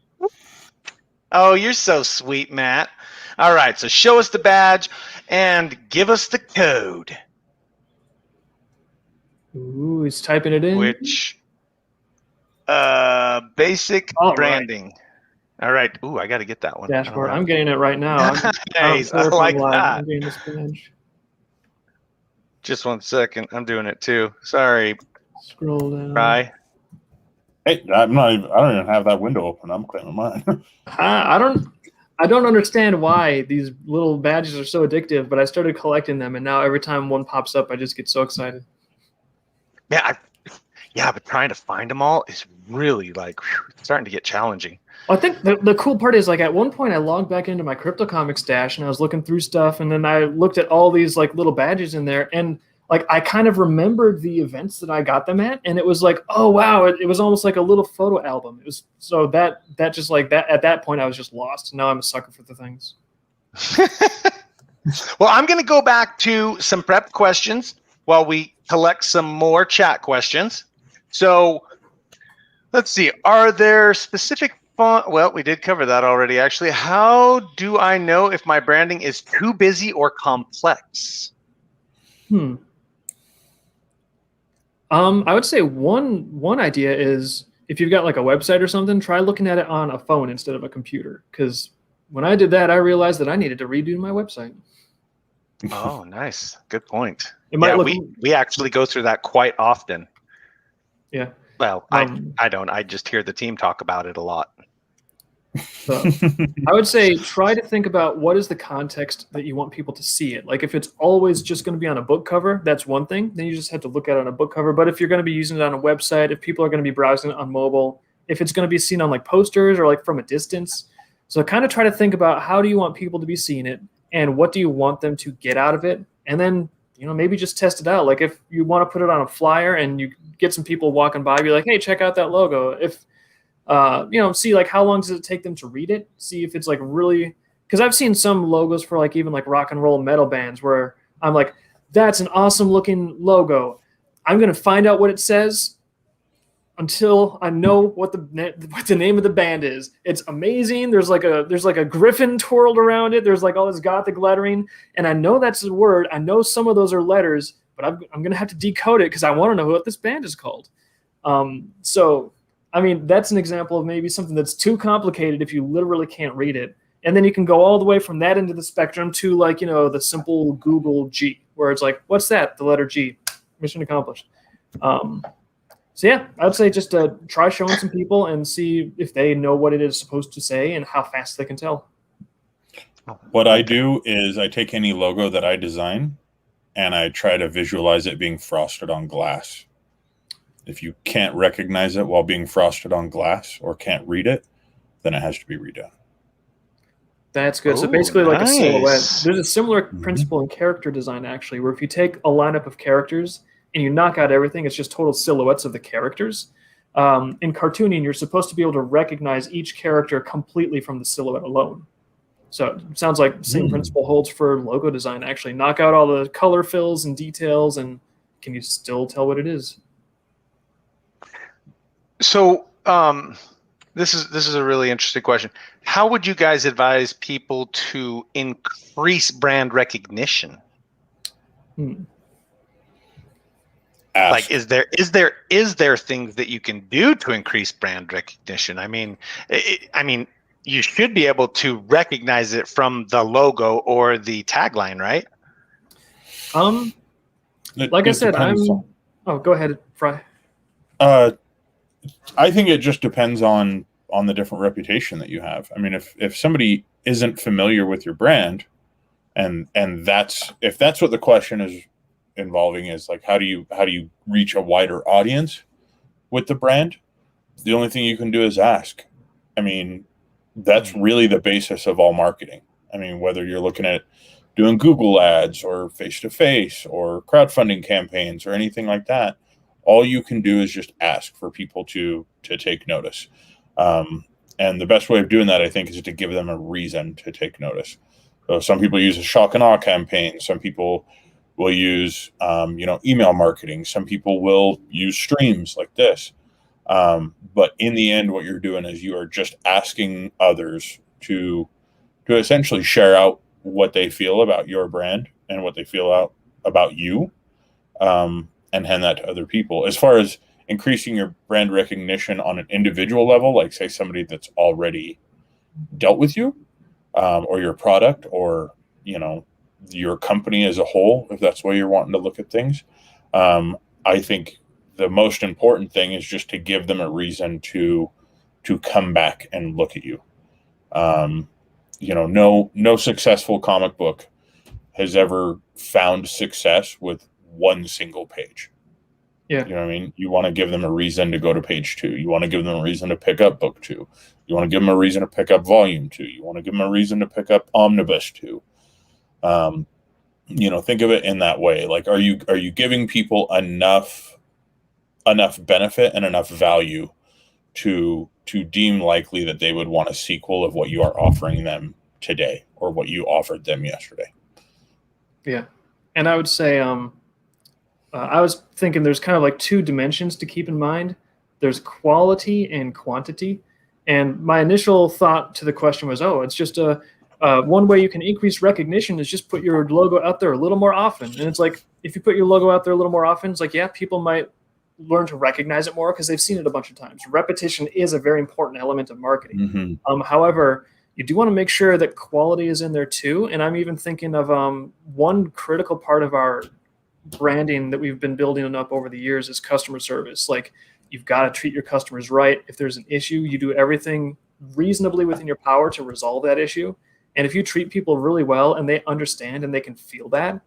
Oh, you're so sweet, Matt. All right, so show us the badge and give us the code. Ooh, he's typing it in. Which basic branding. All right. Ooh, I got to get that one. Dashboard. I'm getting it right now. Nice. I like that. I'm getting this badge. Just 1 second. I'm doing it too. Sorry. Scroll down. Frey. Hey, I don't even have that window open. I'm claiming mine. I don't understand why these little badges are so addictive, but I started collecting them, and now every time one pops up, I just get so excited. Yeah, but trying to find them all is really starting to get challenging. I think the cool part is, at one point I logged back into my crypto comics stash and I was looking through stuff, and then I looked at all these little badges in there, and I kind of remembered the events that I got them at, and it was oh wow, it was almost like a little photo album. It was so that just at that point I was just lost. Now I'm a sucker for the things. Well, I'm going to go back to some prep questions while we collect some more chat questions. So let's see. Are there specific font? Well, we did cover that already, actually. How do I know if my branding is too busy or complex? I would say one idea is, if you've got a website or something, try looking at it on a phone instead of a computer. Because when I did that, I realized that I needed to redo my website. Oh, nice. Good point. We actually go through that quite often. Yeah. Well, I don't. I just hear the team talk about it a lot. So, I would say try to think about what is the context that you want people to see it. If it's always just going to be on a book cover, that's one thing. Then you just have to look at it on a book cover. But if you're going to be using it on a website, if people are going to be browsing it on mobile, if it's going to be seen on posters or from a distance, so kind of try to think about how do you want people to be seeing it and what do you want them to get out of it, and then maybe just test it out. If you want to put it on a flyer and you get some people walking by, be like, hey, check out that logo. If see how long does it take them to read it? See if it's really, because I've seen some logos for even rock and roll metal bands where I'm like, that's an awesome looking logo. I'm gonna find out what it says. until I know what the name of the band is. It's amazing. There's like a griffin twirled around it. There's like all this gothic lettering, and I know that's a word. I know some of those are letters, but I'm gonna have to decode it because I want to know what this band is called. So I mean, that's an example of maybe something that's too complicated if you literally can't read it. And then you can go all the way from that into the spectrum to like, the simple Google G, where it's like, what's that? The letter G. Mission accomplished. So yeah, I'd say just try showing some people and see if they know what it is supposed to say and how fast they can tell. What I do is I take any logo that I design and I try to visualize it being frosted on glass. If you can't recognize it while being frosted on glass or can't read it, then it has to be redone. That's good. So basically like a silhouette. There's a similar principle in character design, actually, where if you take a lineup of characters and you knock out everything, it's just total silhouettes of the characters. In cartooning, you're supposed to be able to recognize each character completely from the silhouette alone. So it sounds like the same principle holds for logo design, actually. Knock out all the color fills and details, and can you still tell what it is? So this is a really interesting question. How would you guys advise people to increase brand recognition? Like, is there things that you can do to increase brand recognition? I mean, you should be able to recognize it from the logo or the tagline, right? Like I said, oh, go ahead, Frey. I think it just depends on the different reputation that you have. I mean, if somebody isn't familiar with your brand, and if that's what the question is involving, is like, how do you reach a wider audience with the brand? The only thing you can do is ask. I mean, that's really the basis of all marketing. I mean, whether you're looking at doing Google ads or face-to-face or crowdfunding campaigns or anything like that, all you can do is just ask for people to take notice. And the best way of doing that, I think, is to give them a reason to take notice. So some people use a shock and awe campaign. Some people will use, email marketing. Some people will use streams like this. But in the end, what you're doing is you are just asking others to essentially share out what they feel about your brand and what they feel about you, and hand that to other people. As far as increasing your brand recognition on an individual level, like say somebody that's already dealt with you, or your product, or your company as a whole, if that's the way you're wanting to look at things, I think the most important thing is just to give them a reason to come back and look at you. No successful comic book has ever found success with one single page. Yeah. You know what I mean? You want to give them a reason to go to page 2. You want to give them a reason to pick up book 2. You want to give them a reason to pick up volume 2. You want to give them a reason to pick up omnibus 2. Think of it in that way. Like, are you giving people enough benefit and enough value to deem likely that they would want a sequel of what you are offering them today or what you offered them yesterday? Yeah. And I would say, I was thinking there's kind of like 2 dimensions to keep in mind. There's quality and quantity. And my initial thought to the question was, it's just one way you can increase recognition is just put your logo out there a little more often. And it's like, if you put your logo out there a little more often, it's like, yeah, people might learn to recognize it more because they've seen it a bunch of times. Repetition is a very important element of marketing. However, you do want to make sure that quality is in there too. And I'm even thinking of one critical part of our branding that we've been building up over the years is customer service. Like, you've got to treat your customers right. If there's an issue, you do everything reasonably within your power to resolve that issue. And if you treat people really well and they understand and they can feel that,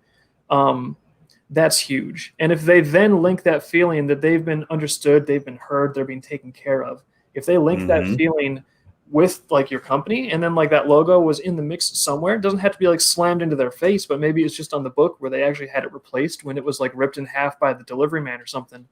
that's huge. And if they then link that feeling that they've been understood, they've been heard, they're being taken care of, if they link that feeling with like your company, and then like that logo was in the mix somewhere, it doesn't have to be like slammed into their face, but maybe it's just on the book where they actually had it replaced when it was like ripped in half by the delivery man or something.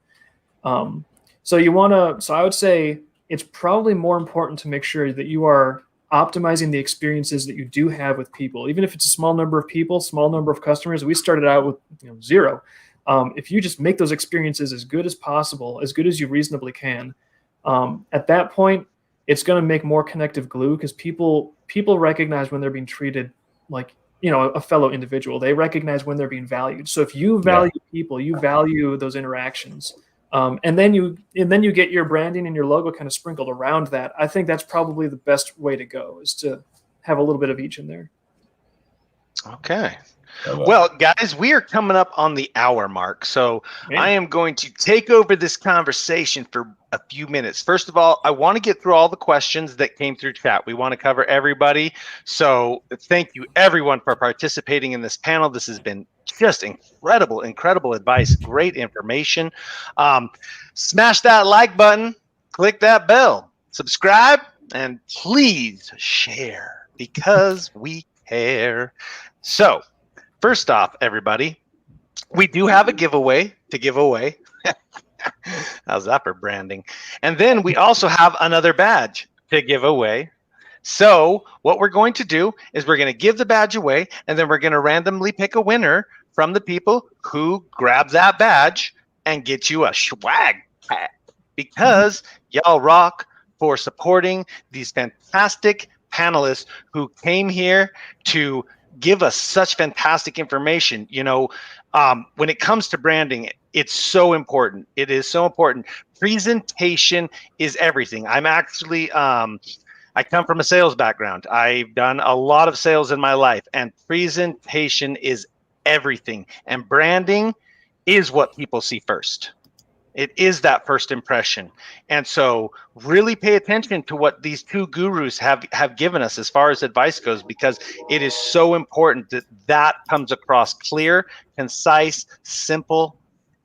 So I would say it's probably more important to make sure that you are optimizing the experiences that you do have with people, even if it's a small number of people, small number of customers. We started out with 0, If you just make those experiences as good as possible, as good as you reasonably can, at that point, it's going to make more connective glue, because people recognize when they're being treated like, a fellow individual. They recognize when they're being valued. So if you value people, you value those interactions, and then you get your branding and your logo kind of sprinkled around that. I think that's probably the best way to go, is to have a little bit of each in there. Okay. Well, guys, we are coming up on the hour mark, so I am going to take over this conversation for a few minutes. First of all, I want to get through all the questions that came through chat. We want to cover everybody, so thank you everyone for participating in this panel. This has been just incredible advice, great information. Smash that like button, click that bell, subscribe, and please share, because we care. So, first off, everybody, we do have a giveaway to give away. How's that for branding? And then we also have another badge to give away. So what we're going to do is we're going to give the badge away, and then we're going to randomly pick a winner from the people who grab that badge and get you a swag pack, because y'all rock for supporting these fantastic panelists who came here to give us such fantastic information. When it comes to branding, it's so important. It is so important. Presentation is everything. I'm actually, I come from a sales background. I've done a lot of sales in my life, and presentation is everything. And branding is what people see first. It is that first impression. And so really pay attention to what these two gurus have given us as far as advice goes, because it is so important that comes across clear, concise, simple,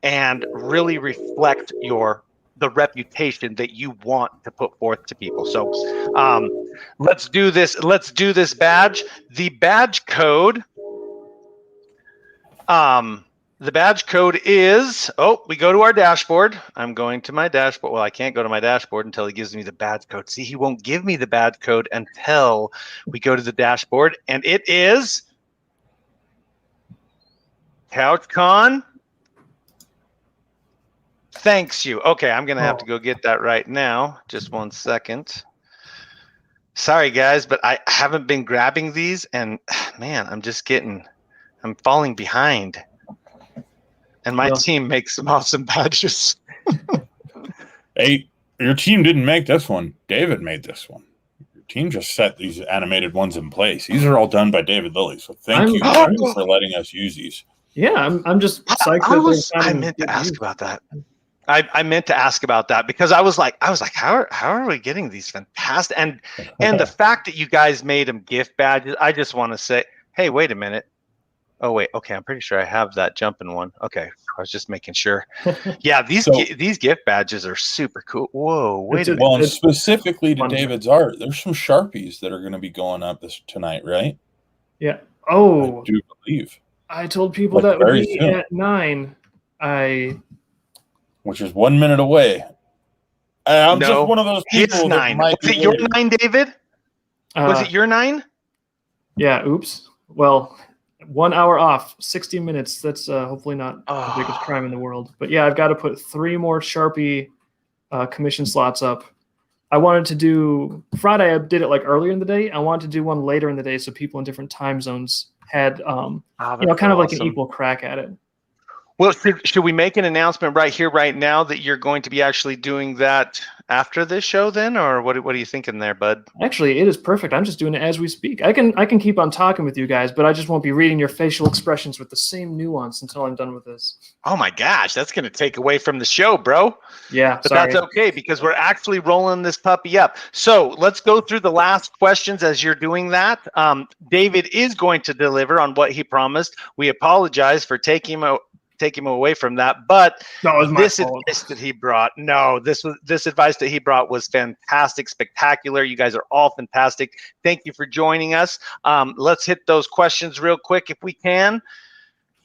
and really reflect the reputation that you want to put forth to people. So let's do this. Let's do this badge. The badge code. The badge code is, we go to our dashboard. I'm going to my dashboard. Well, I can't go to my dashboard until he gives me the badge code. See, he won't give me the badge code until we go to the dashboard. And it is CouchCon. Thanks you. Okay, I'm going to have to go get that right now. Just 1 second. Sorry, guys, but I haven't been grabbing these. And, man, I'm falling behind. And my team makes some awesome badges. Hey, your team didn't make this one. David made this one. Your team just set these animated ones in place. These are all done by David Lillie. So thank you for letting us use these. Yeah, I'm just psyched. I meant to ask about that. I meant to ask about that, because I was like, how are we getting these fantastic? And the fact that you guys made them gift badges, I just want to say, hey, wait a minute. Oh wait, okay. I'm pretty sure I have that jumping one. Okay, I was just making sure. Yeah, these gift badges are super cool. Whoa, wait a minute. Well, and specifically to David's art, there's some Sharpies that are going to be going up tonight, right? Yeah. Oh, I do believe. I told people that would be at 9. Which is 1 minute away. I'm just one of those people. It's 9. Was it your 9, David? Was it your 9? Yeah. Oops. Well. 1 hour off, 60 minutes. That's hopefully not the biggest crime in the world. But yeah, I've got to put 3 more Sharpie commission slots up. I wanted to do Friday. I did it like earlier in the day. I wanted to do one later in the day so people in different time zones had kind of like an equal crack at it. Well, should we make an announcement right here, right now, that you're going to be actually doing that after this show then? Or what are you thinking there, bud? Actually, it is perfect. I'm just doing it as we speak. I can keep on talking with you guys, but I just won't be reading your facial expressions with the same nuance until I'm done with this. Oh my gosh, that's going to take away from the show, bro. Yeah, but that's okay, because we're actually rolling this puppy up. So let's go through the last questions as you're doing that. David is going to deliver on what he promised. We apologize for taking him away from that, but this advice that he brought, this advice that he brought was fantastic, spectacular. You guys are all fantastic. Thank you for joining us. Let's hit those questions real quick if we can.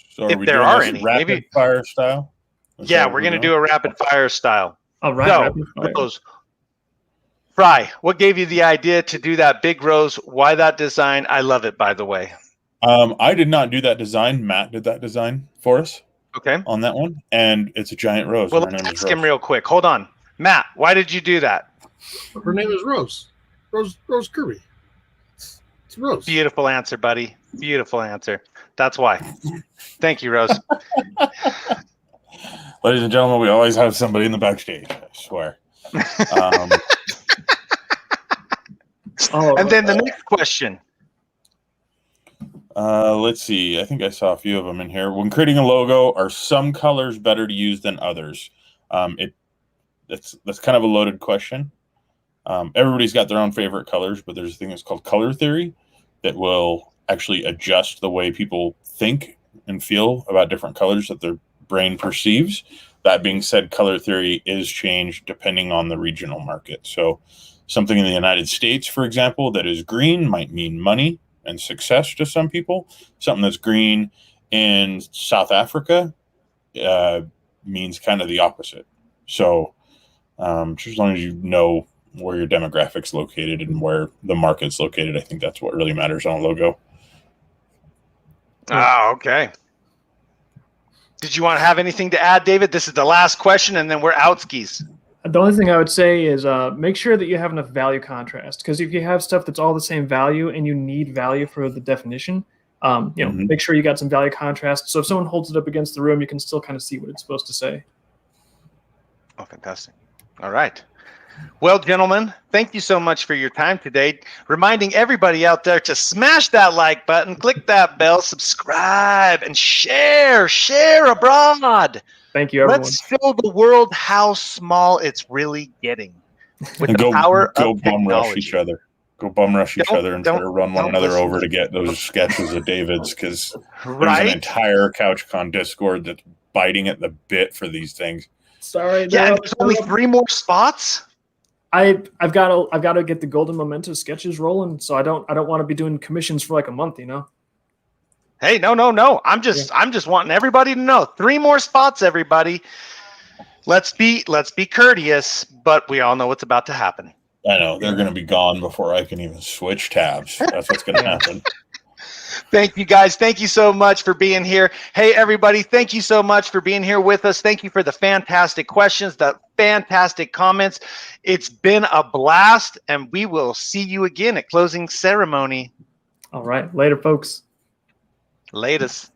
So if there are any, rapid fire style. Yeah, we're going to do a rapid fire style. All right. So, Frey, what gave you the idea to do that big rose? Why that design? I love it, by the way. I did not do that design. Matt did that design for us. Okay. on that one, and it's a giant rose. Well, And her let's name is ask him Rose. real quick. Hold on. Matt, why did you do that? Her name is Rose. Rose Kirby. It's Rose. Beautiful answer, buddy. Beautiful answer. That's why. Thank you, Rose. Ladies and gentlemen, we always have somebody in the backstage. I swear. Oh, And then the next question. Let's see. I think I saw a few of them in here. When creating a logo, are some colors better to use than others? That's kind of a loaded question. Everybody's got their own favorite colors, but there's a thing that's called color theory that will actually adjust the way people think and feel about different colors that their brain perceives. That being said, color theory is changed depending on the regional market. So something in the United States, for example, that is green might mean money and success to some people. Something that's green in South Africa means kind of the opposite. So just as long as you know where your demographic's located and where the market's located, I think that's what really matters on a logo. Oh, okay. Did you want to have anything to add, David? This is the last question, and then we're out skis. The only thing I would say is make sure that you have enough value contrast, because if you have stuff that's all the same value and you need value for the definition, make sure you got some value contrast. So if someone holds it up against the room, you can still kind of see what it's supposed to say. Oh, fantastic. All right. Well, gentlemen, thank you so much for your time today. Reminding everybody out there to smash that like button, click that bell, subscribe, and share abroad. Thank you, everyone. Let's show the world how small it's really getting with And the power go of bum rush technology. each other. Go bum rush each other and try to run one another listen over to get those sketches of David's, because there's an Right? entire CouchCon Discord that's biting at the bit for these things. Sorry. Yeah, no, and there's only 3 more spots. I've got to get the Golden Memento sketches rolling, so I don't want to be doing commissions for like a month, Hey, no. I'm just wanting everybody to know. 3 more spots, everybody. Let's be courteous, but we all know what's about to happen. I know they're going to be gone before I can even switch tabs. That's what's going to happen. Thank you, guys. Thank you so much for being here. Hey, everybody, thank you so much for being here with us. Thank you for the fantastic questions, the fantastic comments. It's been a blast, and we will see you again at closing ceremony. All right. Later, folks. Latest.